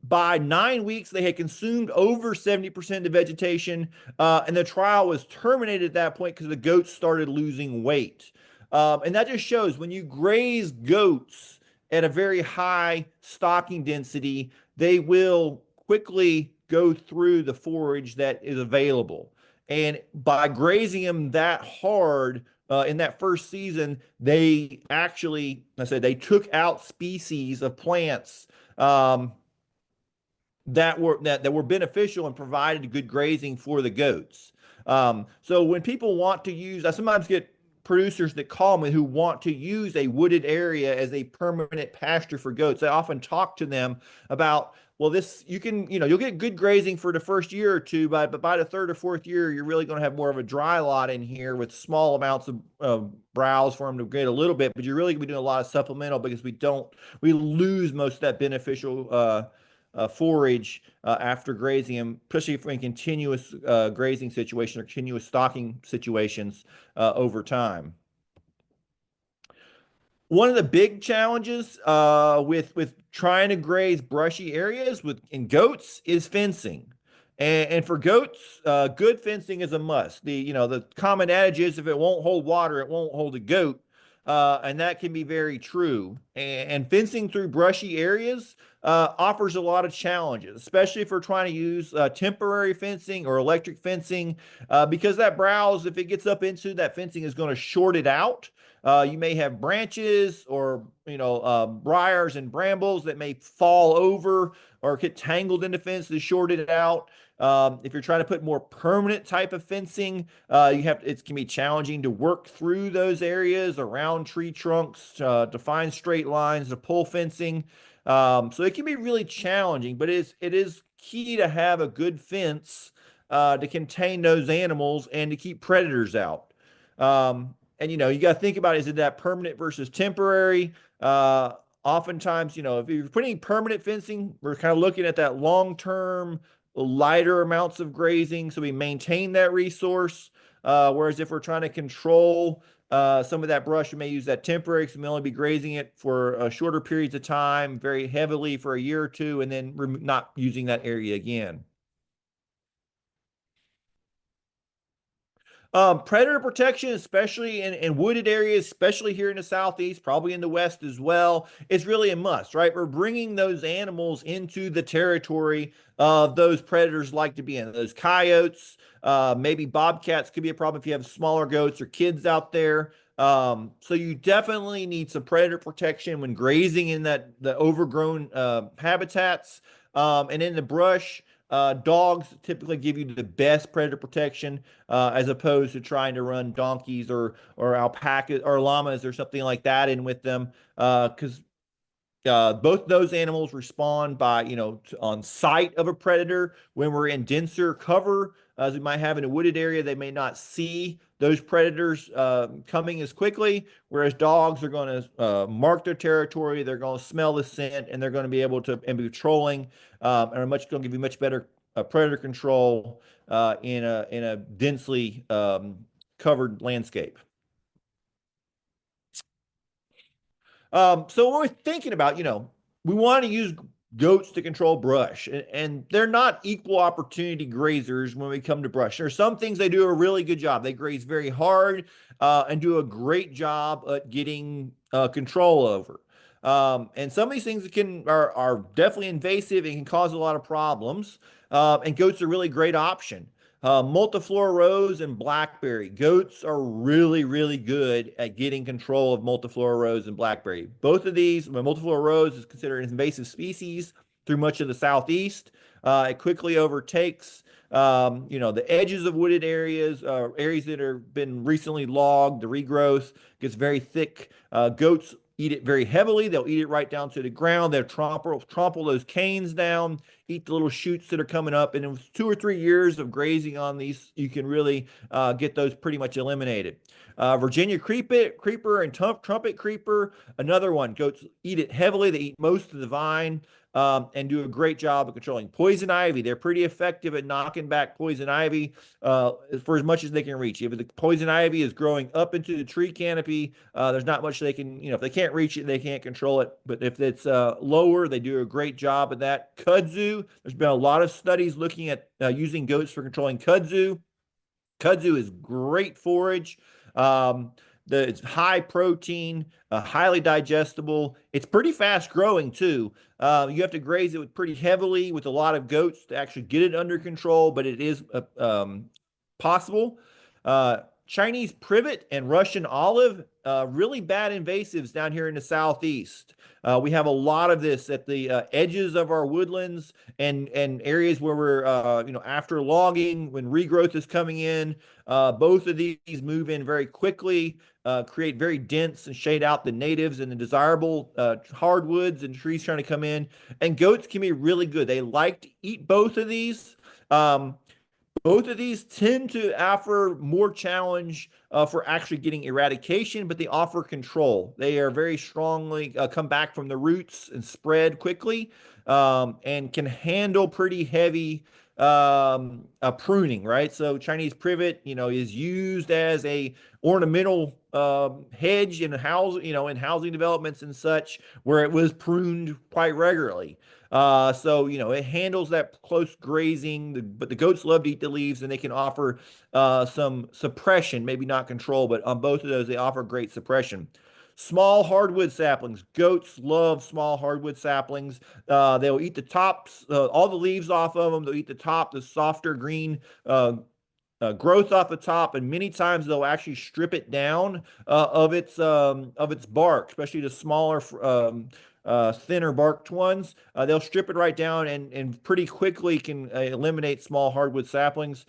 By 9 weeks, they had consumed over 70% of the vegetation, and the trial was terminated at that point because the goats started losing weight. And that just shows when you graze goats at a very high stocking density, they will quickly go through the forage that is available. And by grazing them that hard in that first season, they actually, they took out species of plants that were beneficial and provided good grazing for the goats. So when people want to use, I sometimes get producers that call me who want to use a wooded area as a permanent pasture for goats. I often talk to them about, well, this, you'll get good grazing for the first year or two, but by the 3rd or 4th year, you're really going to have more of a dry lot in here with small amounts of browse for them to get a little bit, but you're really going to be doing a lot of supplemental because we lose most of that beneficial forage after grazing them, especially in continuous grazing situations or continuous stocking situations over time. One of the big challenges with trying to graze brushy areas in goats is fencing. And for goats, good fencing is a must. The common adage is if it won't hold water, it won't hold a goat. And that can be very true. And fencing through brushy areas offers a lot of challenges, especially if we're trying to use temporary fencing or electric fencing, because that browse, if it gets up into that fencing, is going to short it out. You may have branches or briars and brambles that may fall over or get tangled in the fence to short it out. If you're trying to put more permanent type of fencing, it can be challenging to work through those areas around tree trunks to find straight lines to pull fencing. So it can be really challenging, but it is key to have a good fence to contain those animals and to keep predators out. And you got to think about, is it that permanent versus temporary? Oftentimes, if you're putting permanent fencing, we're kind of looking at that long-term, lighter amounts of grazing, so we maintain that resource. Whereas if we're trying to control some of that brush, we may use that temporary, because we may only be grazing it for shorter periods of time, very heavily for a year or two, and then not using that area again. Predator protection, especially in wooded areas, especially here in the Southeast, probably in the West as well, is really a must, right? We're bringing those animals into the territory of those predators like to be in. Those coyotes, maybe bobcats could be a problem if you have smaller goats or kids out there. So you definitely need some predator protection when grazing in the overgrown habitats. And in the brush, dogs typically give you the best predator protection, as opposed to trying to run donkeys or alpacas or llamas or something like that in with them, because both those animals respond by, on sight of a predator. When we're in denser cover, as we might have in a wooded area, they may not see those predators coming as quickly, whereas dogs are going to mark their territory, they're going to smell the scent, and they're going to be able to and be patrolling, and are going to give you much better predator control in a densely covered landscape. So when we're thinking about, we want to use goats to control brush, and they're not equal opportunity grazers when we come to brush. There are some things they do a really good job. They graze very hard and do a great job at getting control over. And some of these things are definitely invasive and can cause a lot of problems. And goats are a really great option. Multiflora rose and blackberry. Goats are really, really good at getting control of multiflora rose and blackberry. Both of these, multiflora rose is considered an invasive species through much of the Southeast. It quickly overtakes, the edges of wooded areas, areas that have been recently logged. The regrowth gets very thick. Goats eat it very heavily. They'll eat it right down to the ground. They'll trample those canes down, eat the little shoots that are coming up. And in 2 or 3 years of grazing on these, you can really get those pretty much eliminated. Virginia creeper and trumpet creeper, another one. Goats eat it heavily. They eat most of the vine. And do a great job of controlling poison ivy. They're pretty effective at knocking back poison ivy for as much as they can reach. If the poison ivy is growing up into the tree canopy, there's not much they can, if they can't reach it, they can't control it. But if it's lower, they do a great job of that. Kudzu, there's been a lot of studies looking at using goats for controlling kudzu. Kudzu is great forage. It's high protein, highly digestible. It's pretty fast growing too. You have to graze it pretty heavily with a lot of goats to actually get it under control, but it is possible. Chinese privet and Russian olive, really bad invasives down here in the Southeast. We have a lot of this at the edges of our woodlands and areas where we're, after logging, when regrowth is coming in. Both of these move in very quickly, create very dense and shade out the natives and the desirable hardwoods and trees trying to come in. And goats can be really good. They like to eat both of these. Both of these tend to offer more challenge for actually getting eradication, but they offer control. They are very strongly come back from the roots and spread quickly, and can handle pretty heavy pruning, right? So Chinese privet, is used as a ornamental hedge in in housing developments and such, where it was pruned quite regularly. So it handles that close grazing, but the goats love to eat the leaves, and they can offer some suppression, maybe not control, but on both of those they offer great suppression. Small hardwood saplings. Goats love small hardwood saplings. They'll eat the tops, all the leaves off of them. They'll eat the top, the softer green growth off the top, and many times they'll actually strip it down of its bark, especially the smaller, thinner barked ones. They'll strip it right down and pretty quickly can eliminate small hardwood saplings.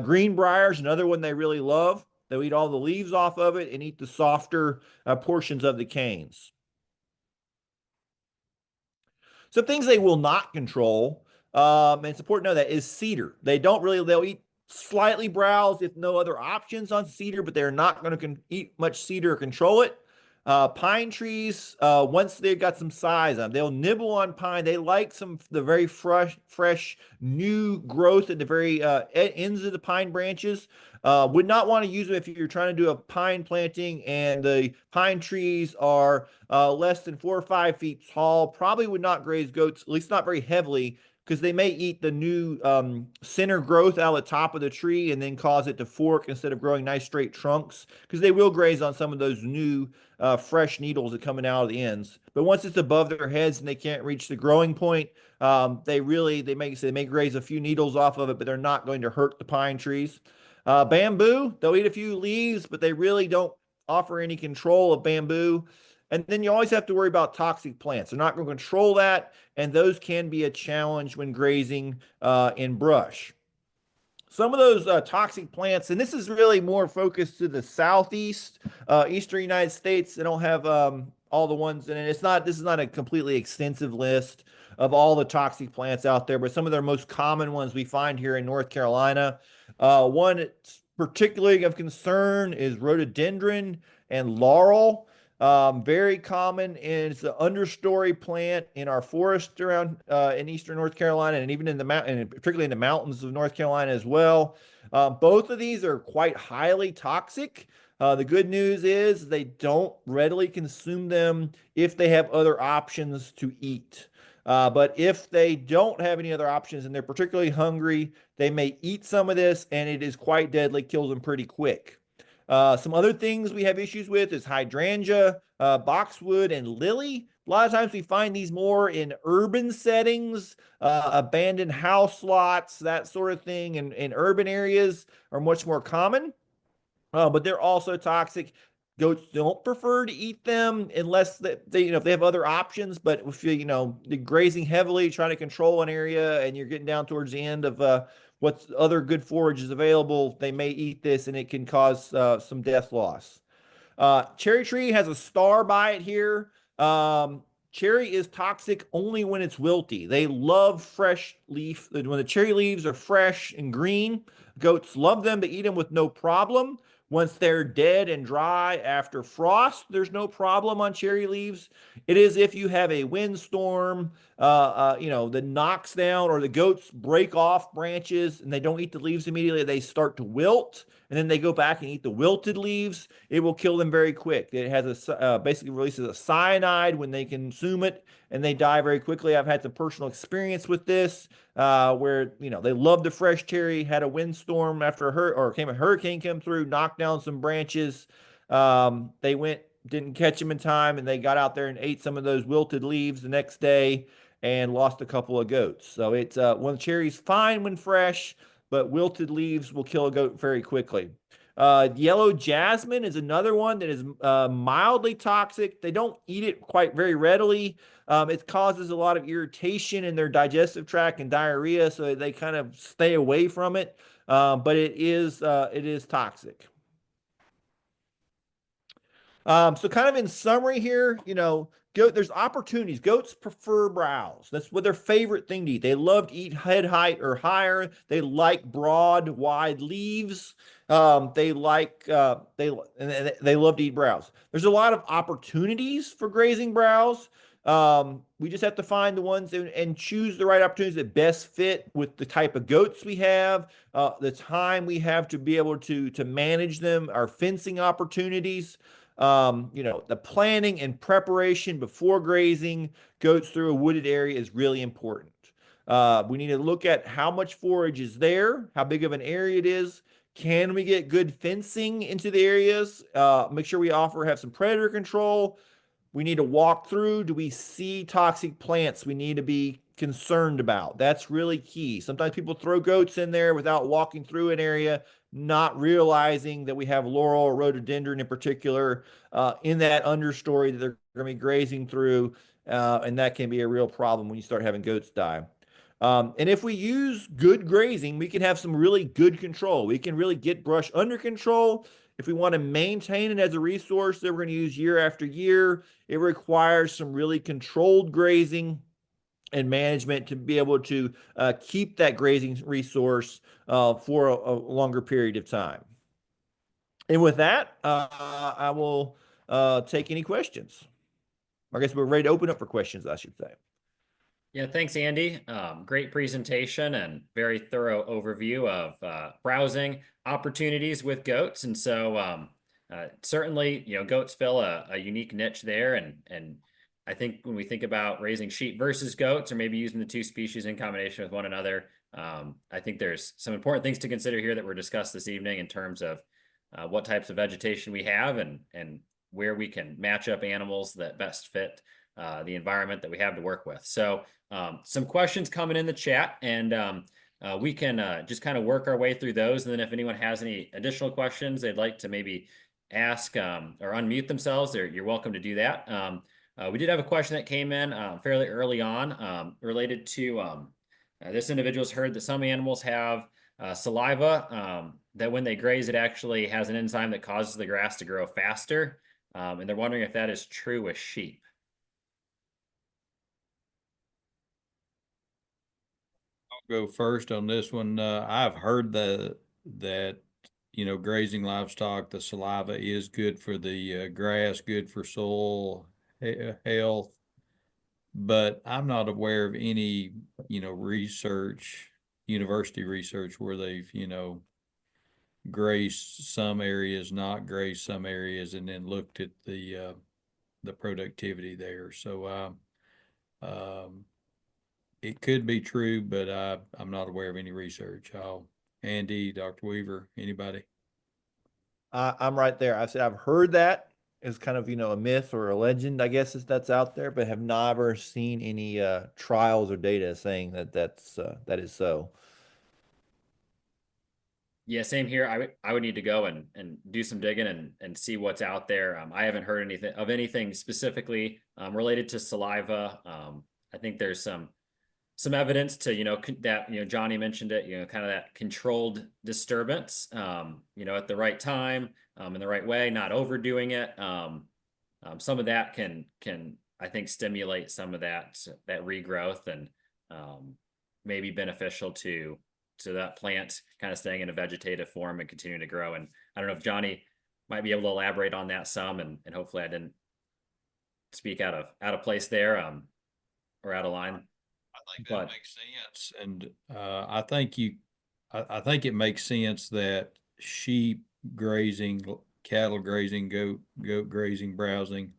Greenbriers, another one they really love. They'll eat all the leaves off of it and eat the softer portions of the canes. Some things they will not control, and it's important to know that, is cedar. They'll eat slightly browse if no other options on cedar, but they're not going to eat much cedar or control it. Pine trees, once they've got some size on, they'll nibble on pine. They like the very fresh, new growth at the very ends of the pine branches. Would not want to use them if you're trying to do a pine planting and the pine trees are less than 4 or 5 feet tall. Probably would not graze goats, at least not very heavily, because they may eat the new center growth out of the top of the tree and then cause it to fork instead of growing nice straight trunks, because they will graze on some of those new fresh needles that coming out of the ends. But once it's above their heads and they can't reach the growing point, they may graze a few needles off of it, but they're not going to hurt the pine trees. Bamboo, they'll eat a few leaves, but they really don't offer any control of bamboo. And then you always have to worry about toxic plants. They're not going to control that, and those can be a challenge when grazing in brush. Some of those toxic plants, and this is really more focused to the southeast, eastern United States. They don't have all the ones, and this is not a completely extensive list of all the toxic plants out there, but some of their most common ones we find here in North Carolina. One that's particularly of concern is rhododendron and laurel. Very common, and it's an understory plant in our forest around in eastern North Carolina, and even in the mountain, and particularly in the mountains of North Carolina as well. Both of these are quite highly toxic. The good news is they don't readily consume them if they have other options to eat. But if they don't have any other options and they're particularly hungry, they may eat some of this, and it is quite deadly, kills them pretty quick. Some other things we have issues with is hydrangea, boxwood, and lily. A lot of times we find these more in urban settings, abandoned house lots, that sort of thing, and in urban areas are much more common. But they're also toxic. Goats don't prefer to eat them unless if they have other options. But if you're grazing heavily, trying to control an area, and you're getting down towards the end of what other good forage is available, they may eat this, and it can cause some death loss. Cherry tree has a star by it here. Cherry is toxic only when it's wilty. They love fresh leaf. When the cherry leaves are fresh and green, goats love them to eat them with no problem. Once they're dead and dry after frost, there's no problem on cherry leaves. It is if you have a windstorm, that knocks down, or the goats break off branches and they don't eat the leaves immediately, they start to wilt, and then they go back and eat the wilted leaves. It will kill them very quick. It has basically releases a cyanide when they consume it, and they die very quickly. I've had some personal experience with this, where they love the fresh cherry, had a windstorm after a hurricane come through, knocked down some branches. They didn't catch them in time, and they got out there and ate some of those wilted leaves the next day and lost a couple of goats. So it's when the cherry's fine when fresh, but wilted leaves will kill a goat very quickly. Yellow jasmine is another one that is mildly toxic. They don't eat it quite very readily. It causes a lot of irritation in their digestive tract and diarrhea, so they kind of stay away from it. But it is toxic. So kind of in summary here, there's opportunities. Goats prefer browse. That's what their favorite thing to eat. They love to eat head height or higher. They like broad, wide leaves. They love to eat browse. There's a lot of opportunities for grazing browse. We just have to find the ones and choose the right opportunities that best fit with the type of goats we have, the time we have to be able to manage them, our fencing opportunities, the planning and preparation before grazing goats through a wooded area is really important. We need to look at how much forage is there, how big of an area it is. Can we get good fencing into the areas? Make sure we have some predator control. We need to walk through. Do we see toxic plants we need to be concerned about? That's really key. Sometimes people throw goats in there without walking through an area, not realizing that we have laurel or rhododendron in particular in that understory that they're going to be grazing through. And that can be a real problem when you start having goats die. And if we use good grazing, we can have some really good control. We can really get brush under control. If we want to maintain it as a resource that we're going to use year after year, it requires some really controlled grazing and management to be able to keep that grazing resource for a longer period of time. And with that, I will take any questions. I guess we're ready to open up for questions, I should say. Yeah, thanks, Andy. Great presentation and very thorough overview of browsing opportunities with goats. And so certainly, goats fill a unique niche there. And I think when we think about raising sheep versus goats, or maybe using the two species in combination with one another, I think there's some important things to consider here that were discussed this evening in terms of what types of vegetation we have and where we can match up animals that best fit the environment that we have to work with. So some questions coming in the chat, and we can just kind of work our way through those. And then if anyone has any additional questions they'd like to maybe ask or unmute themselves, you're welcome to do that. We did have a question that came in fairly early on related to this individual's heard that some animals have saliva, that when they graze, it actually has an enzyme that causes the grass to grow faster. And they're wondering if that is true with sheep. Go first on this one. I've heard that grazing livestock, the saliva is good for the grass, good for soil health, but I'm not aware of any university research where they've grazed some areas, not grazed some areas, and then looked at the productivity there. So it could be true, but I'm not aware of any research. Andy, Dr. Weaver, anybody? I'm right there. I said I've heard that as kind of a myth or a legend, I guess, that's out there, but have never seen any trials or data saying that is so. Yeah, same here. I would need to go and do some digging and see what's out there. I haven't heard anything specifically related to saliva. I think there's some evidence to that Johnny mentioned it, kind of that controlled disturbance, at the right time, in the right way, not overdoing it. Some of that can I think stimulate some of that regrowth and maybe beneficial to that plant kind of staying in a vegetative form and continuing to grow. And I don't know if Johnny might be able to elaborate on that some, and hopefully I didn't speak out of place there, or out of line. I think that makes sense. And I think it makes sense that sheep grazing, cattle grazing, goat grazing, browsing,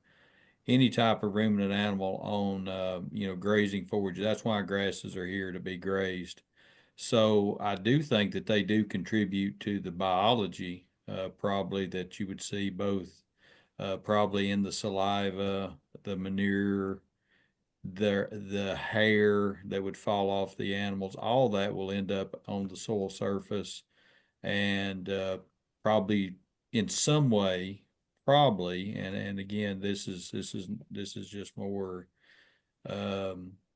any type of ruminant animal on grazing forage. That's why grasses are here, to be grazed. So I do think that they do contribute to the biology, probably, that you would see both probably in the saliva, the manure, the hair that would fall off the animals. All that will end up on the soil surface, and probably in some way, and again, this is just more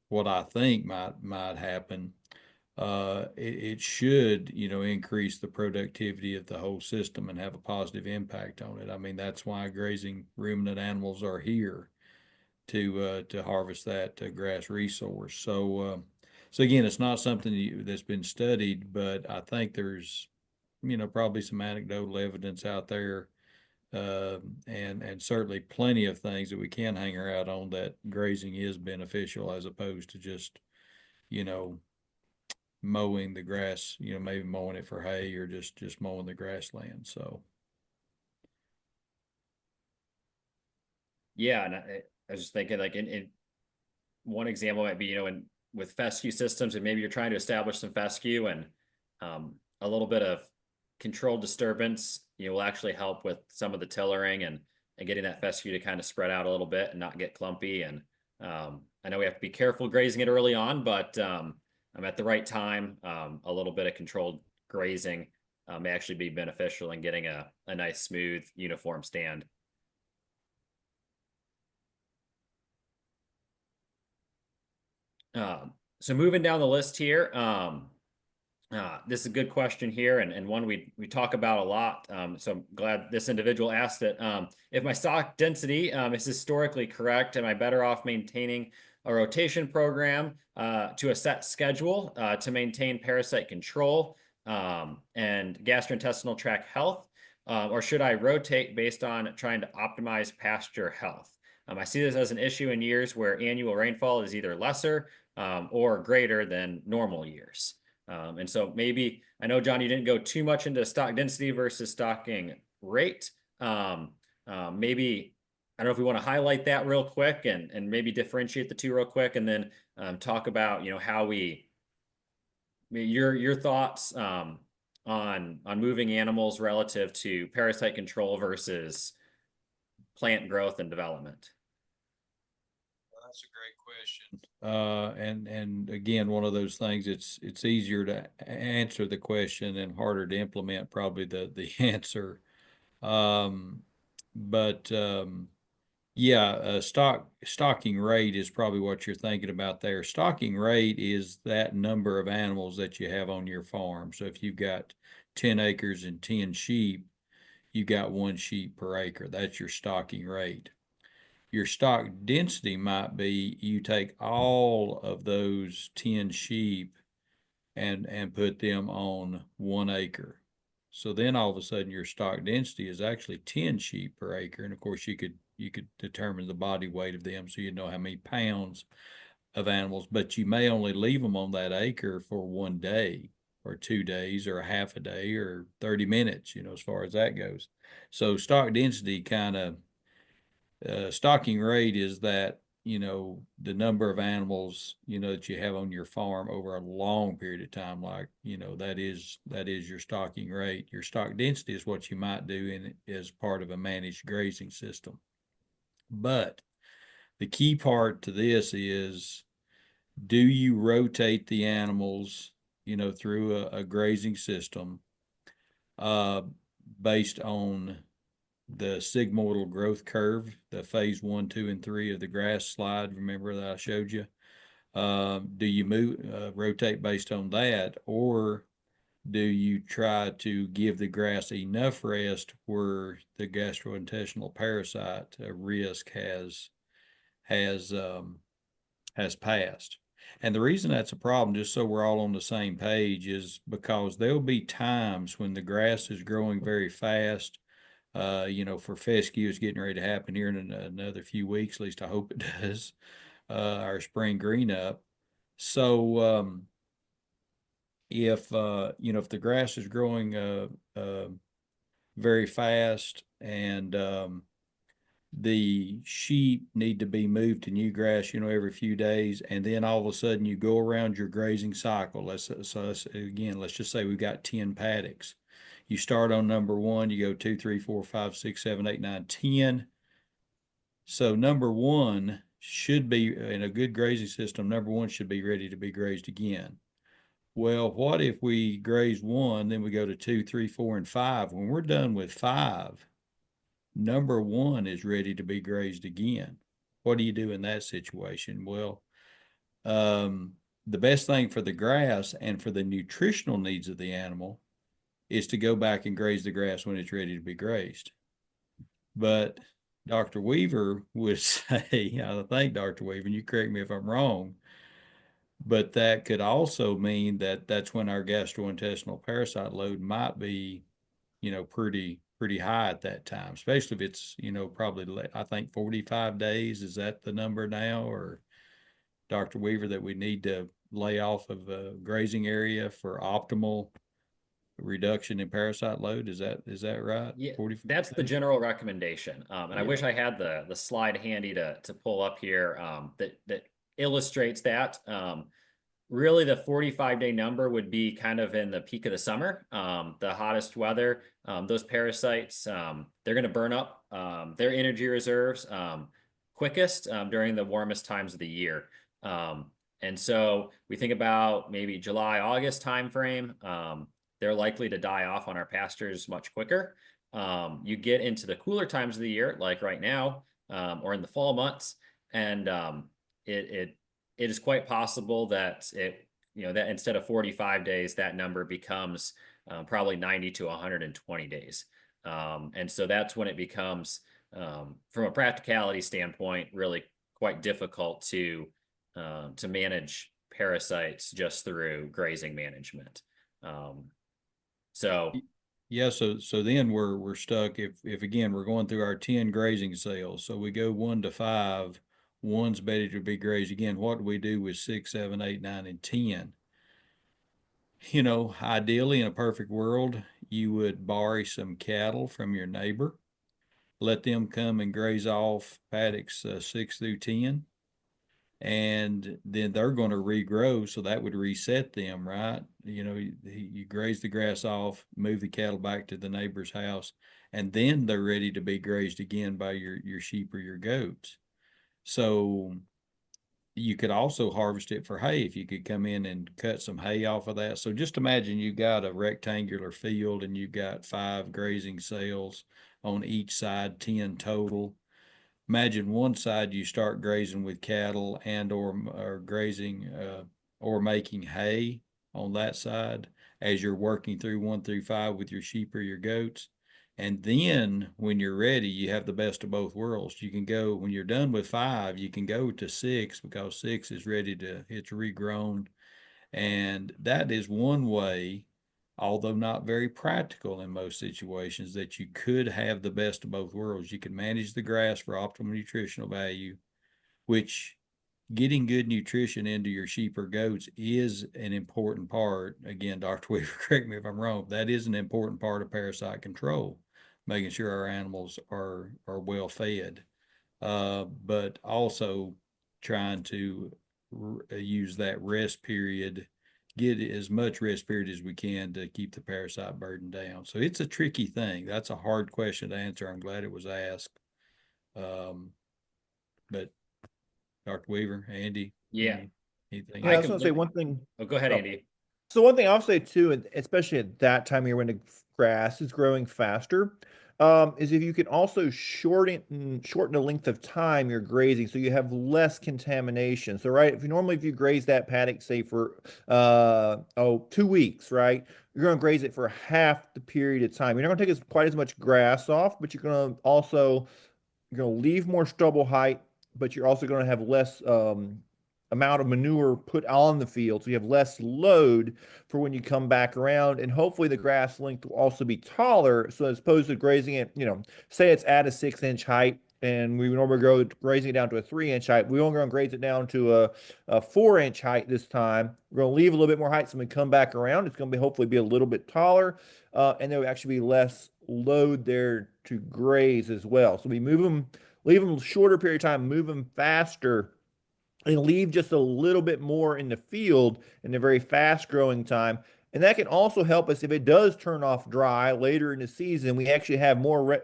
what I think might happen. It should increase the productivity of the whole system and have a positive impact on it. I mean, that's why grazing ruminant animals are here, to harvest that grass resource. So again, it's not something that's been studied, but I think there's probably some anecdotal evidence out there and certainly plenty of things that we can hang our out on that grazing is beneficial as opposed to just, you know, mowing the grass, you know, maybe mowing it for hay or just mowing the grassland. So Yeah, and I was just thinking like in one example might be, you know, with fescue systems, and maybe you're trying to establish some fescue, and a little bit of controlled disturbance, you know, will actually help with some of the tillering and getting that fescue to kind of spread out a little bit and not get clumpy. And I know we have to be careful grazing it early on, but at the right time, a little bit of controlled grazing may actually be beneficial in getting a nice, smooth, uniform stand. So moving down the list here, this is a good question here, and one we talk about a lot. So I'm glad this individual asked it. If my stock density is historically correct, am I better off maintaining a rotation program to a set schedule to maintain parasite control and gastrointestinal tract health, or should I rotate based on trying to optimize pasture health? I see this as an issue in years where annual rainfall is either lesser or greater than normal years. And so maybe, I know, John, you didn't go too much into stock density versus stocking rate. Maybe, I don't know if we want to highlight that real quick and maybe differentiate the two real quick, and then talk about, you know, how your thoughts on moving animals relative to parasite control versus plant growth and development. that's a great question. And again, one of those things, it's easier to answer the question and harder to implement probably the answer. But yeah, stocking rate is probably what you're thinking about there. Stocking rate is that number of animals that you have on your farm. So if you've got 10 acres and 10 sheep, you got 1 sheep per acre. That's your stocking rate. Your stock density might be you take all of those 10 sheep and put them on 1 acre. So then all of a sudden your stock density is actually 10 sheep per acre. And of course you could determine the body weight of them so you know how many pounds of animals, but you may only leave them on that acre for 1 day or 2 days or a half a day or 30 minutes, you know, as far as that goes. So stock density kind of stocking rate is that, you know, the number of animals, you know, that you have on your farm over a long period of time, like, you know, that is your stocking rate. Your stock density is what you might do as part of a managed grazing system. But the key part to this is, do you rotate the animals, you know, through a grazing system based on the sigmoidal growth curve, the phase 1, 2, and 3 of the grass slide, remember that I showed you? Do you rotate based on that, or do you try to give the grass enough rest where the gastrointestinal parasite risk has passed? And the reason that's a problem, just so we're all on the same page, is because there'll be times when the grass is growing very fast. You know, for fescue is getting ready to happen here in another few weeks, at least I hope it does, our spring green up. So if you know, if the grass is growing very fast and the sheep need to be moved to new grass, you know, every few days, and then all of a sudden you go around your grazing cycle. Let's just say we've got 10 paddocks. You start on number 1, you go 2, 3, 4, 5, 6, 7, 8, 9, 10. So number 1 should be, in a good grazing system, number 1 should be ready to be grazed again. Well, what if we graze 1, then we go to 2, 3, 4, and 5? When we're done with 5, number 1 is ready to be grazed again. What do you do in that situation? Well, the best thing for the grass and for the nutritional needs of the animal is to go back and graze the grass when it's ready to be grazed. But Dr. Weaver would say, I think Dr. Weaver, and you correct me if I'm wrong, but that could also mean that that's when our gastrointestinal parasite load might be, you know, pretty pretty high at that time, especially if it's, probably, I think 45 days. Is that the number now, or Dr. Weaver, that we need to lay off of a grazing area for optimal reduction in parasite load? Is that right? Yeah, 45 that's the days? general recommendation. And I Yeah. wish I had the slide handy to pull up here that illustrates that. Really, the 45-day number would be kind of in the peak of the summer, the hottest weather. Those parasites, they're going to burn up their energy reserves quickest during the warmest times of the year. And so we think about maybe July, August timeframe. They're likely to die off on our pastures much quicker. You get into the cooler times of the year, like right now, or in the fall months, and it is quite possible that that instead of 45 days, that number becomes probably 90 to 120 days. And so that's when it becomes, from a practicality standpoint, really quite difficult to manage parasites just through grazing management. So Yeah, so then we're stuck if again we're going through our 10 grazing cells. So we go 1 to 5, one's better to be grazed. Again, what do we do with 6, 7, 8, 9, and 10? Ideally in a perfect world, you would borrow some cattle from your neighbor, let them come and graze off paddocks 6 through 10, and then they're going to regrow, so that would reset them, right? You graze the grass off, move the cattle back to the neighbor's house, and then they're ready to be grazed again by your sheep or your goats. So you could also harvest it for hay if you could come in and cut some hay off of that. So just imagine you got a rectangular field and you've got 5 grazing cells on each side, 10 total. Imagine one side you start grazing with cattle and or grazing or making hay on that side as you're working through 1 through 5 with your sheep or your goats. And then when you're ready, you have the best of both worlds. You can go, when you're done with 5, you can go to 6 because 6 is ready it's regrown. And that is one way, although not very practical in most situations, that you could have the best of both worlds. You can manage the grass for optimal nutritional value, which getting good nutrition into your sheep or goats is an important part. Again, Dr. Weaver, correct me if I'm wrong, that is an important part of parasite control, making sure our animals are well fed, but also trying to use that rest period, get as much rest period as we can to keep the parasite burden down. So it's a tricky thing. That's a hard question to answer. I'm glad it was asked. But Dr. Weaver, Andy, yeah, anything? Yeah, I was going to say one thing. Oh, go ahead, Oh, Andy. So one thing I'll say too, and especially at that time of year when the grass is growing faster, is if you can also shorten the length of time you're grazing, so you have less contamination. So right, if you graze that paddock, say for 2 weeks, right, you're going to graze it for half the period of time. You're not going to take quite as much grass off, but you're going to leave more stubble height, but you're also going to have less amount of manure put on the field. So you have less load for when you come back around. And hopefully the grass length will also be taller. So as opposed to grazing it, say it's at a 6-inch height and we normally go grazing it down to a 3-inch height. We're only going to graze it down to a 4-inch height this time. We're going to leave a little bit more height so when we come back around, it's going to hopefully be a little bit taller. And there will actually be less load there to graze as well. So we leave them shorter period of time, move them faster, and leave just a little bit more in the field in a very fast growing time. And that can also help us if it does turn off dry later in the season. We actually have more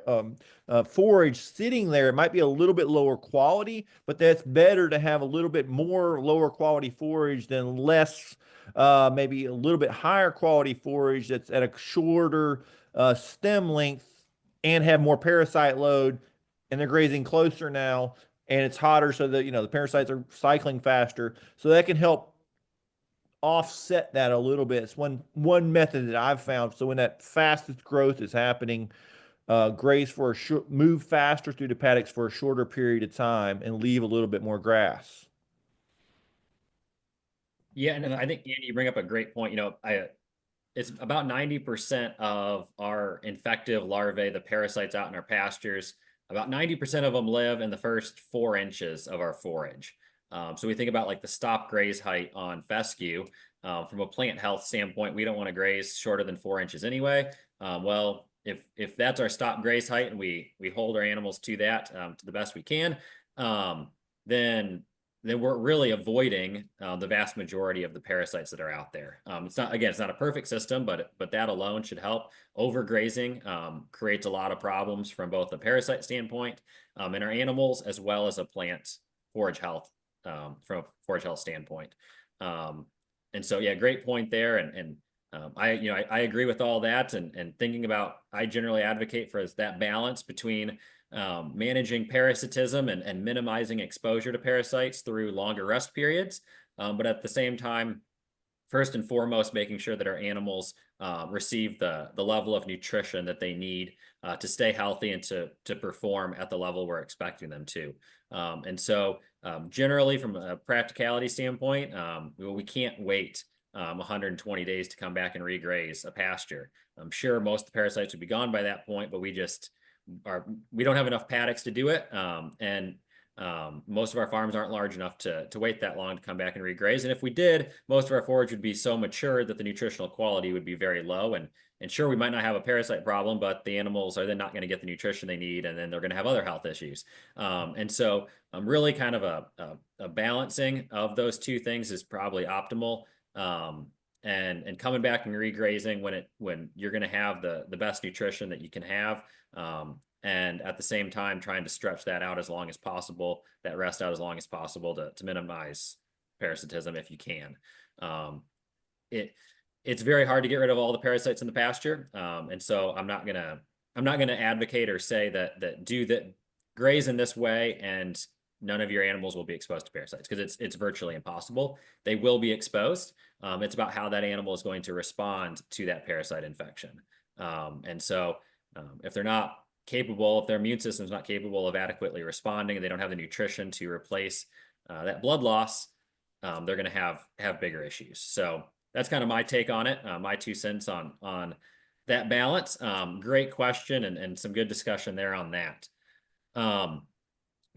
forage sitting there. It might be a little bit lower quality, but that's better to have a little bit more lower quality forage than less, maybe a little bit higher quality forage that's at a shorter stem length and have more parasite load. And they're grazing closer now and it's hotter so that the parasites are cycling faster, so that can help offset that a little bit. It's one method that I've found. So when that fastest growth is happening, graze for move faster through the paddocks for a shorter period of time and leave a little bit more grass. Yeah, and I think Andy, you bring up a great point. it's about 90% of our infective larvae, the parasites out in our pastures. About 90% of them live in the first 4 inches of our forage. So we think about like the stop graze height on fescue. From a plant health standpoint, we don't want to graze shorter than 4 inches anyway. Well, if that's our stop graze height and we hold our animals to that to the best we can, then we're really avoiding the vast majority of the parasites that are out there. It's not a perfect system, but that alone should help. Overgrazing creates a lot of problems from both a parasite standpoint in our animals, as well as a plant forage health from a forage health standpoint. And so, yeah, great point there. And I agree with all that. And thinking about, I generally advocate for that balance between managing parasitism and minimizing exposure to parasites through longer rest periods. But at the same time, first and foremost, making sure that our animals receive the level of nutrition that they need to stay healthy and to perform at the level we're expecting them to. And so generally, from a practicality standpoint, we can't wait 120 days to come back and regraze a pasture. I'm sure most of the parasites would be gone by that point, but we don't have enough paddocks to do it. And most of our farms aren't large enough to wait that long to come back and regraze. And if we did, most of our forage would be so mature that the nutritional quality would be very low. And sure, we might not have a parasite problem, but the animals are then not going to get the nutrition they need, and then they're going to have other health issues. And so really kind of a balancing of those two things is probably optimal. And coming back and regrazing when you're going to have the best nutrition that you can have. And at the same time, trying to stretch that out as long as possible, that rest out as long as possible to minimize parasitism if you can. It's very hard to get rid of all the parasites in the pasture. And so I'm not gonna advocate or say that graze in this way and none of your animals will be exposed to parasites, because it's virtually impossible. They will be exposed. It's about how that animal is going to respond to that parasite infection. And so if they're not capable, if their immune system is not capable of adequately responding, and they don't have the nutrition to replace that blood loss, they're going to have bigger issues. So that's kind of my take on it, my 2 cents on that balance. Great question and some good discussion there on that.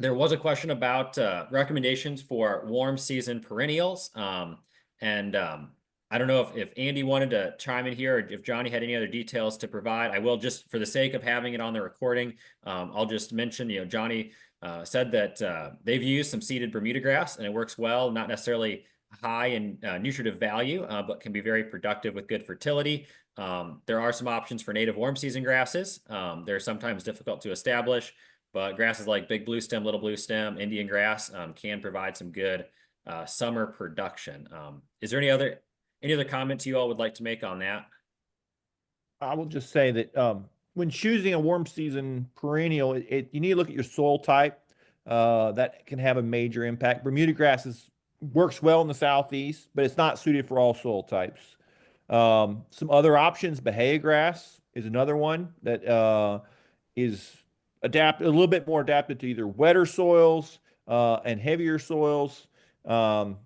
There was a question about recommendations for warm season perennials. I don't know if Andy wanted to chime in here, or if Johnny had any other details to provide. I will, just for the sake of having it on the recording, I'll just mention, Johnny said that they've used some seeded Bermuda grass and it works well, not necessarily high in nutritive value, but can be very productive with good fertility. There are some options for native warm season grasses. They're sometimes difficult to establish, but grasses like big blue stem, little blue stem, Indian grass can provide some good summer production. Is there any other comments you all would like to make on that? I will just say that when choosing a warm season perennial, you need to look at your soil type. That can have a major impact. Bermuda grass works well in the southeast, but it's not suited for all soil types. Some other options, Bahia grass is another one that is a little bit more adapted to either wetter soils and heavier soils. And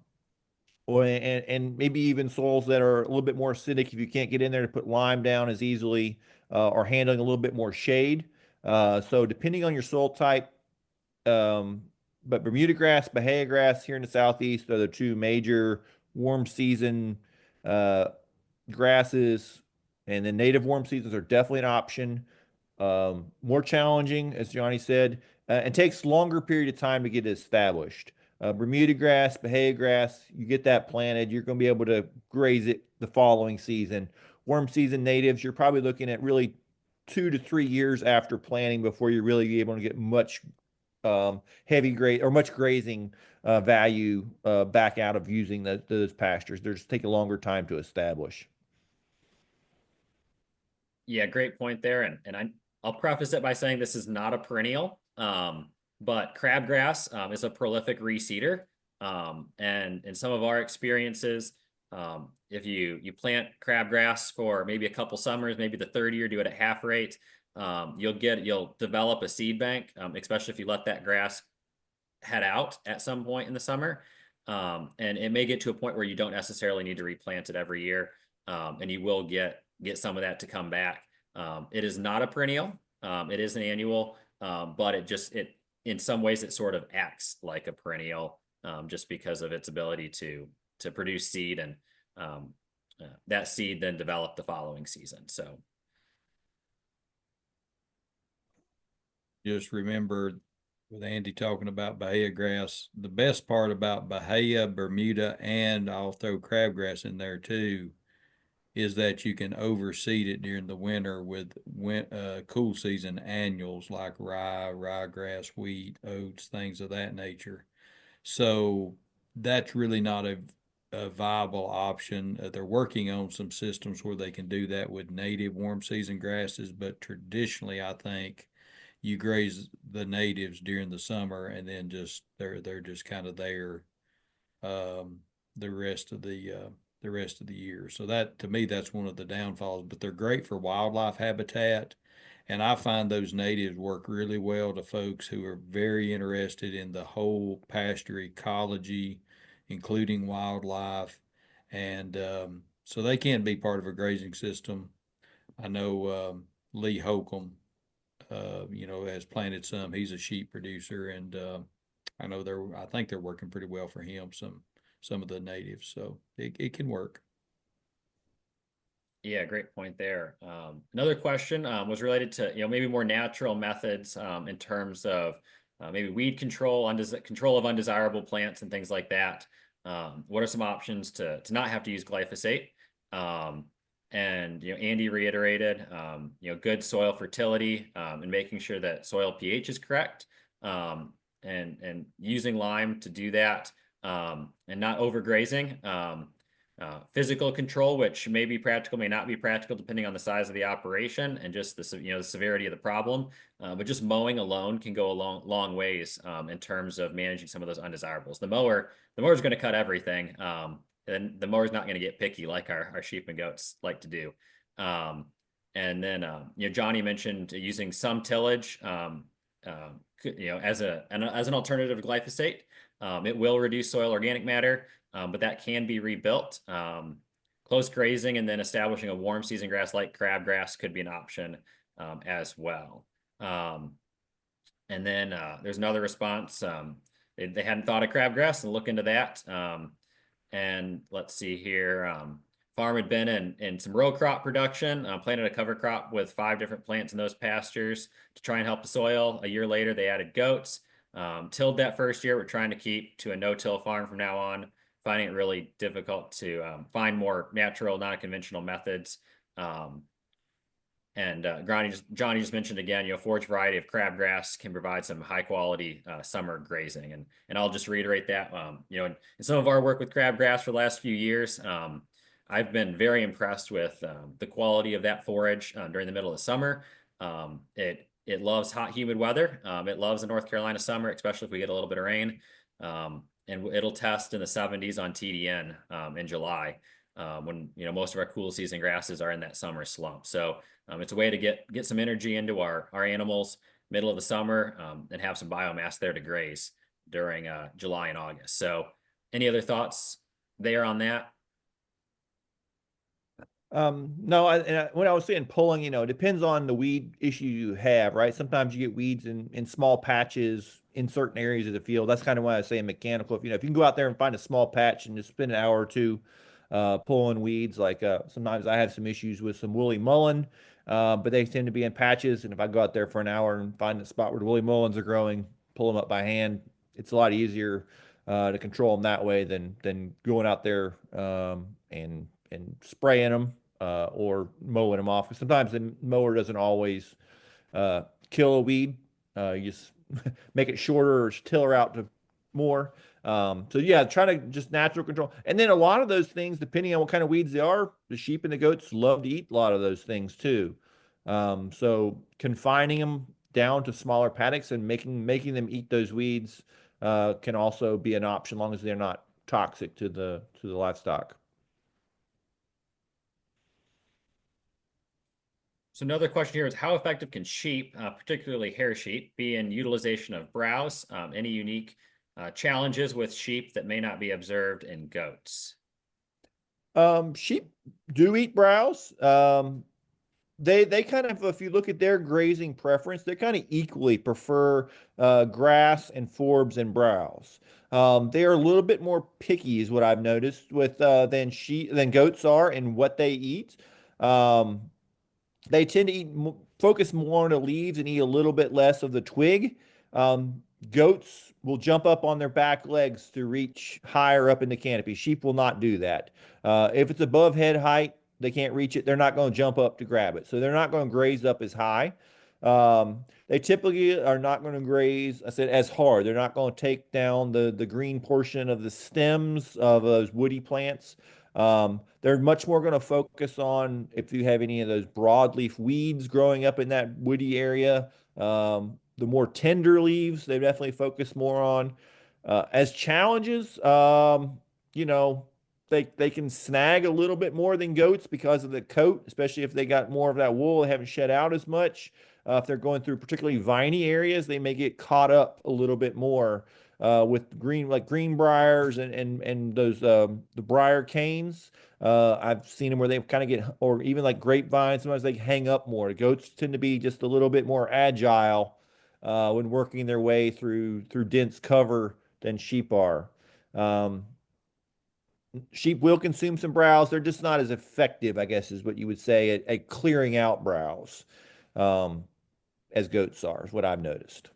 maybe even soils that are a little bit more acidic if you can't get in there to put lime down as easily, or handling a little bit more shade. So depending on your soil type, but Bermuda grass, Bahia grass here in the southeast are the 2 major warm season grasses, and then native warm seasons are definitely an option. More challenging, as Johnny said, and takes longer period of time to get established. Bermuda grass, Bahia grass, you get that planted, you're going to be able to graze it the following season. Warm season natives, you're probably looking at really 2 to 3 years after planting before you're really able to get much heavy graze or much grazing value back out of using those pastures. They just take a longer time to establish. Yeah, great point there. And I'll preface it by saying this is not a perennial. But crabgrass is a prolific reseeder. And in some of our experiences, if you plant crabgrass for maybe a couple summers, maybe the third year, do it at half rate, you'll develop a seed bank, especially if you let that grass head out at some point in the summer. And it may get to a point where you don't necessarily need to replant it every year. and you will get some of that to come back. It is not a perennial. It is an annual, but it in some ways it sort of acts like a perennial, just because of its ability to produce seed, and that seed then develop the following season. So Just remember with Andy talking about Bahia grass, the best part about Bahia, Bermuda, and I'll throw crabgrass in there too, is that you can overseed it during the winter with cool season annuals like rye, ryegrass, wheat, oats, things of that nature. So that's really not a viable option. They're working on some systems where they can do that with native warm season grasses, but traditionally, I think you graze the natives during the summer, and then they're just kind of there the rest of the year. So that, to me, that's one of the downfalls. But they're great for wildlife habitat, and I find those natives work really well to folks who are very interested in the whole pasture ecology, including wildlife, and so they can be part of a grazing system. I know Lee Holcomb, has planted some. He's a sheep producer, and I think they're working pretty well for him. Some of the natives, so it can work. yeah, great point there. Another question was related to maybe more natural methods in terms of maybe weed control, control of undesirable plants and things like that. What are some options to not have to use glyphosate? And Andy reiterated good soil fertility, and making sure that soil pH is correct, and using lime to do that, and not overgrazing. Physical control, which may be practical, may not be practical, depending on the size of the operation and just the severity of the problem. But just mowing alone can go a long ways in terms of managing some of those undesirables. The mower is going to cut everything, and the mower is not going to get picky like our sheep and goats like to do. And then Johnny mentioned using some tillage, as an alternative to glyphosate. It will reduce soil organic matter. But that can be rebuilt. Close grazing and then establishing a warm season grass like crabgrass could be an option as well. And then there's another response. They hadn't thought of crabgrass, and look into that. And let's see here. Farm had been in some row crop production, planted a cover crop with 5 different plants in those pastures to try and help the soil. A year later, they added goats. Tilled that first year. We're trying to keep to a no-till farm from now on. Finding it really difficult to find more natural, non-conventional methods. And Johnny just mentioned again, forage variety of crabgrass can provide some high quality summer grazing. And I'll just reiterate that, in some of our work with crabgrass for the last few years, I've been very impressed with the quality of that forage during the middle of the summer. It loves hot, humid weather. It loves the North Carolina summer, especially if we get a little bit of rain. And it'll test in the 70s on TDN in July, when most of our cool season grasses are in that summer slump. So it's a way to get some energy into our animals middle of the summer, and have some biomass there to graze during July and August. So any other thoughts there on that? No, when I was saying pulling, it depends on the weed issue you have, right? Sometimes you get weeds in small patches in certain areas of the field. That's kind of why I say mechanical. If you can go out there and find a small patch and just spend an hour or two pulling weeds, like sometimes I have some issues with some woolly mullein, but they tend to be in patches. And if I go out there for an hour and find a spot where the woolly mullins are growing, pull them up by hand, it's a lot easier to control them that way than going out there and spraying them or mowing them off. Sometimes the mower doesn't always kill a weed. You just make it shorter or till her out to more. So yeah, trying to just natural control. And then a lot of those things, depending on what kind of weeds they are, the sheep and the goats love to eat a lot of those things too. So confining them down to smaller paddocks and making them eat those weeds can also be an option, as long as they're not toxic to the livestock. So another question here is, how effective can sheep, particularly hair sheep, be in utilization of browse? Any unique challenges with sheep that may not be observed in goats? Sheep do eat browse. They kind of, if you look at their grazing preference, they kind of equally prefer grass and forbs and browse. They are a little bit more picky, is what I've noticed with than goats are in what they eat. Um, they tend to focus more on the leaves and eat a little bit less of the twig. Um, Goats will jump up on their back legs to reach higher up in the canopy. Sheep will not do that. If it's above head height, they can't reach it. They're not going to jump up to grab it. So they're not going to graze up as high. They typically are not going to graze, I said, as hard. They're not going to take down the green portion of the stems of those woody plants. They're much more going to focus on if you have any of those broadleaf weeds growing up in that woody area. The more tender leaves, they definitely focus more on. As challenges, you know, they can snag a little bit more than goats because of the coat, especially if they got more of that wool, they haven't shed out as much. If they're going through particularly viney areas, they may get caught up a little bit more with green briars and those the briar canes. I've seen them where they kind of get, or even like grapevines. Sometimes they hang up more. The goats tend to be just a little bit more agile when working their way through dense cover than sheep are. Um, Sheep will consume some browse. They're just not as effective, I guess, is what you would say at clearing out browse um, as goats are, is what I've noticed.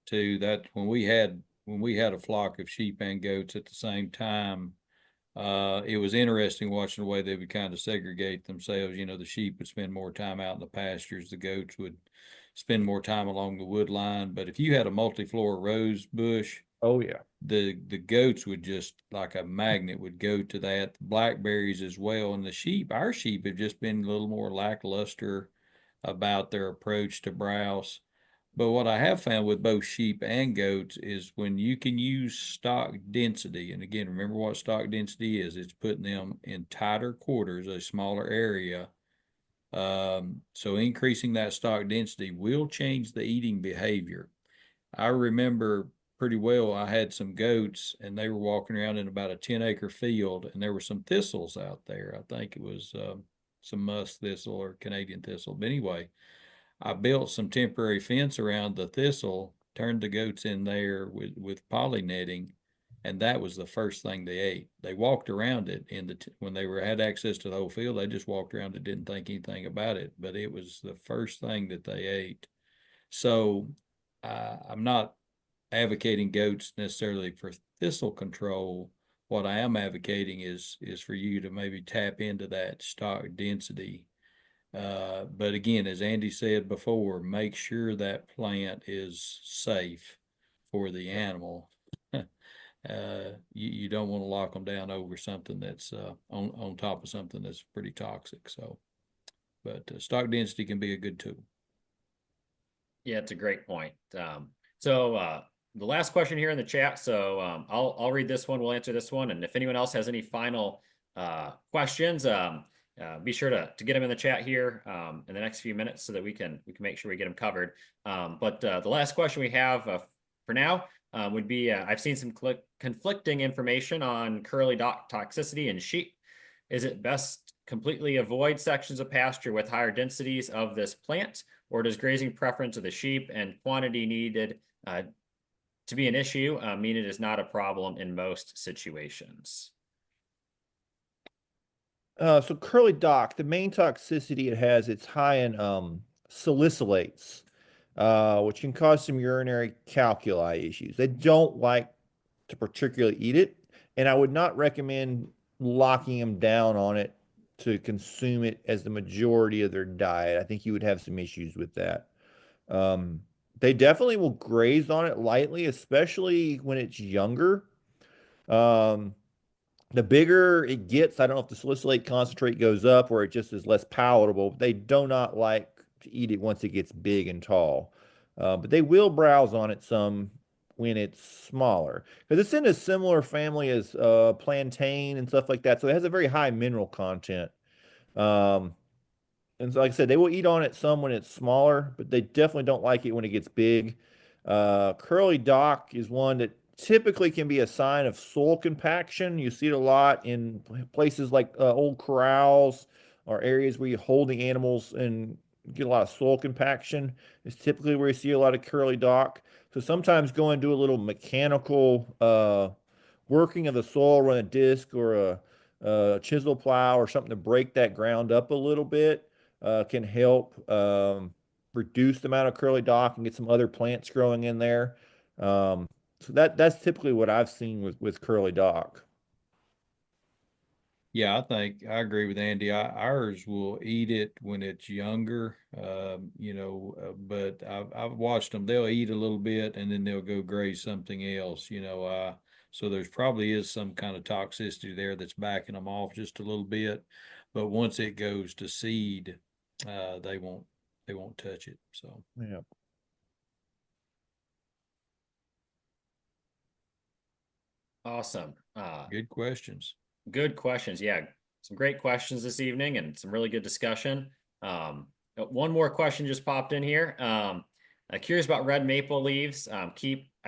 To that, when we had a flock of sheep and goats at the same time, it was interesting watching the way they would kind of segregate themselves. You know, the sheep would spend more time out in the pastures, the goats would spend more time along the wood line. But if you had a multiflora rose bush, Oh yeah. the goats would just like a magnet would go to that. Blackberries as well. And the sheep, our sheep have just been a little more lackluster about their approach to browse. But what I have found with both sheep and goats is when you can use stock density, and again, remember what stock density is, it's putting them in tighter quarters, a smaller area. So increasing that stock density will change the eating behavior. I remember pretty well, I had some goats and they were walking around in about a 10-acre field and there were some thistles out there. I think it was some musk thistle or Canadian thistle. But anyway, I built some temporary fence around the thistle, turned the goats in there with poly netting, and that was the first thing they ate. They walked around it when they had access to the whole field. They just walked around it, didn't think anything about it, but it was the first thing that they ate. So I'm not advocating goats necessarily for thistle control. What I am advocating is for you to maybe tap into that stock density. But again, as Andy said before, make sure that plant is safe for the animal. You don't want to lock them down over something that's on top of something that's pretty toxic. So, but stock density can be a good tool. Yeah, it's a great point. So the last question here in the chat. So I'll read this one. We'll answer this one, and if anyone else has any final questions, be sure to get them in the chat here in the next few minutes so that we can make sure we get them covered. But the last question we have for now would be: I've seen some conflicting information on curly dock toxicity in sheep. Is it best completely avoid sections of pasture with higher densities of this plant, or does grazing preference of the sheep and quantity needed to be an issue mean it is not a problem in most situations? So curly dock, the main toxicity it has, it's high in salicylates, which can cause some urinary calculi issues. They don't like to particularly eat it, and I would not recommend locking them down on it to consume it as the majority of their diet. I think you would have some issues with that. Um, they definitely will graze on it lightly, especially when it's younger. Um, the bigger it gets, I don't know if the salicylate concentrate goes up or it just is less palatable. They do not like to eat it once it gets big and tall. But they will browse on it some when it's smaller because it's in a similar family as plantain and stuff like that. So it has a very high mineral content. Um, and so, like I said, they will eat on it some when it's smaller, but they definitely don't like it when it gets big. Curly dock is one that typically can be a sign of soil compaction. You see it a lot in places like old corrals or areas where you're holding animals and get a lot of soil compaction. It's typically where you see a lot of curly dock. So sometimes go and do a little mechanical working of the soil, run a disc or a chisel plow or something to break that ground up a little bit can help reduce the amount of curly dock and get some other plants growing in there. So that's typically what I've seen with curly dock. Yeah, I think I agree with Andy. Ours will eat it when it's younger, but I've watched them. They'll eat a little bit and then they'll go graze something else, so there's probably is some kind of toxicity there that's backing them off just a little bit. But once it goes to seed, they won't touch it. So Yeah. Awesome. good questions. Good questions. Yeah, some great questions this evening and some really good discussion. One more question just popped in here. Curious about red maple leaves. I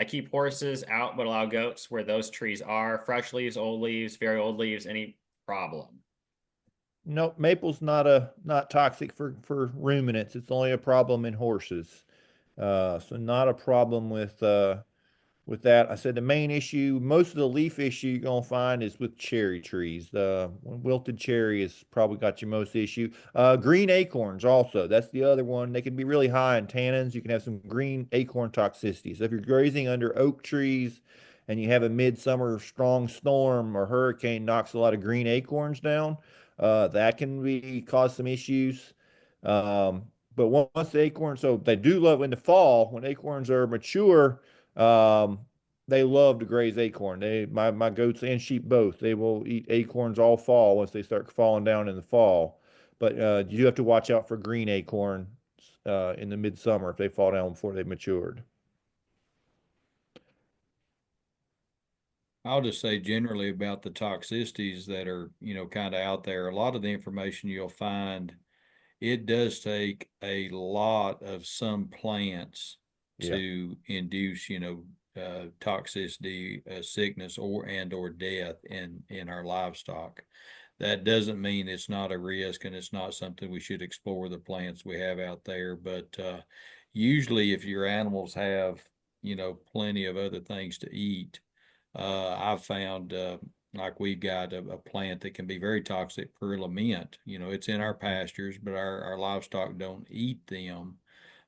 keep horses out, but allow goats where those trees are. Fresh leaves, old leaves, very old leaves. Any problem? Nope, maple's not toxic for ruminants. It's only a problem in horses. So not a problem with that. I said the main issue, most of the leaf issue you're gonna find is with cherry trees. Wilted cherry has probably got your most issue. Green acorns also. That's the other one. They can be really high in tannins. You can have some green acorn toxicity. So if you're grazing under oak trees and you have a midsummer strong storm or hurricane knocks a lot of green acorns down, that can cause some issues. Um, but once the acorns, so they do love in the fall when acorns are mature. Um, they love to graze acorn. My goats and sheep both. They will eat acorns all fall once they start falling down in the fall. But you do have to watch out for green acorn in the midsummer if they fall down before they've matured. I'll just say generally about the toxicities that are, kind of out there. A lot of the information you'll find, it does take a lot of some plants Yeah. to induce, toxicity, sickness, or death in our livestock. That doesn't mean it's not a risk and it's not something we should explore the plants we have out there. But usually, if your animals have, plenty of other things to eat, I've found like we've got a plant that can be very toxic, purula mint. It's in our pastures, but our livestock don't eat them.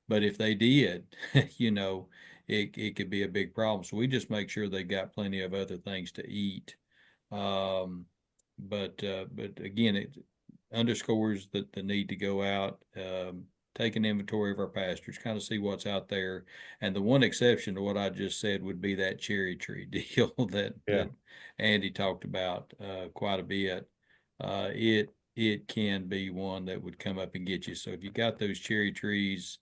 But if they did, it could be a big problem. So we just make sure they got plenty of other things to eat. Um, but again, it underscores the need to go out, take an inventory of our pastures, kind of see what's out there. And the one exception to what I just said would be that cherry tree deal Yeah. that Andy talked about quite a bit. It can be one that would come up and get you. So if you got those cherry trees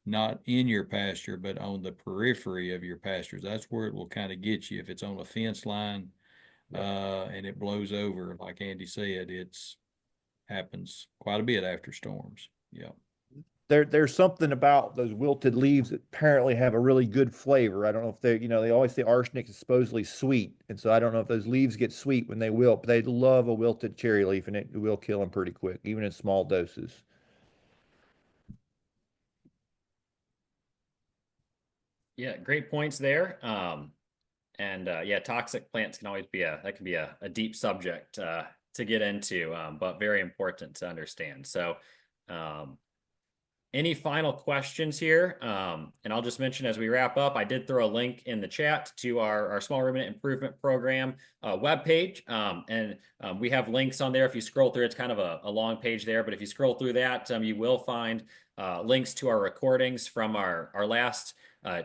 not in your pasture, but on the periphery of your pastures, that's where it will kind of get you. If it's on a fence line, and it blows over, like Andy said, it's happens quite a bit after storms. Yeah. There's something about those wilted leaves that apparently have a really good flavor. I don't know if they always say arsenic is supposedly sweet, and so I don't know if those leaves get sweet when they wilt, but they love a wilted cherry leaf, and it will kill them pretty quick, even in small doses. Yeah, great points there. And yeah, toxic plants can always be that can be a deep subject to get into, but very important to understand. So, any final questions here? And I'll just mention as we wrap up, I did throw a link in the chat to our Small Ruminant Improvement Program webpage. And we have links on there. If you scroll through, it's kind of a long page there, but if you scroll through that, you will find links to our recordings from our last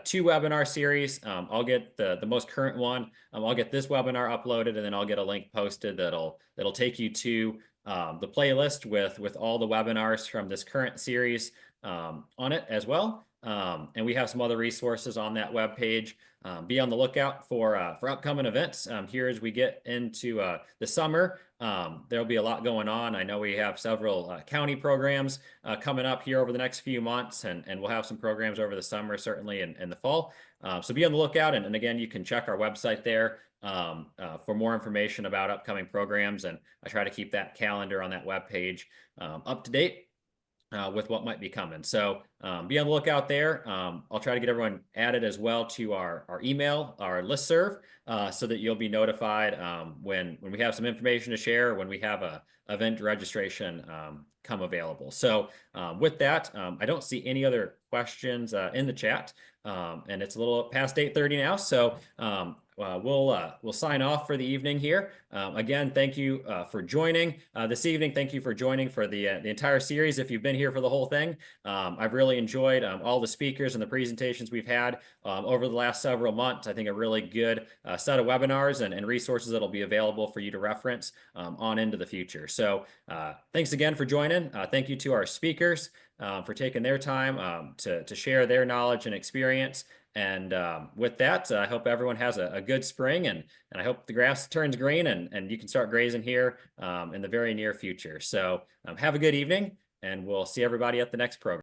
2 webinar series. I'll get the most current one. I'll get this webinar uploaded, and then I'll get a link posted that'll take you to the playlist with all the webinars from this current series on it as well. And we have some other resources on that webpage. Be on the lookout for upcoming events here as we get into the summer. There'll be a lot going on. I know we have several county programs coming up here over the next few months, and we'll have some programs over the summer, certainly in the fall. So be on the lookout. And again, you can check our website there for more information about upcoming programs. And I try to keep that calendar on that webpage up to date with what might be coming. So be on the lookout there. I'll try to get everyone added as well to our email, our listserv, so that you'll be notified when we have some information to share, when we have a event registration come available. So with that, I don't see any other questions in the chat, and it's a little past 8:30 now. So we'll sign off for the evening here. Again, thank you for joining this evening. Thank you for joining for the entire series. If you've been here for the whole thing, I've really enjoyed all the speakers and the presentations we've had over the last several months. I think a really good set of webinars and resources that'll be available for you to reference on into the future. So thanks again for joining. Thank you to our speakers for taking their time to share their knowledge and experience. And with that, I hope everyone has a good spring, and I hope the grass turns green and you can start grazing here in the very near future. So have a good evening, and we'll see everybody at the next program.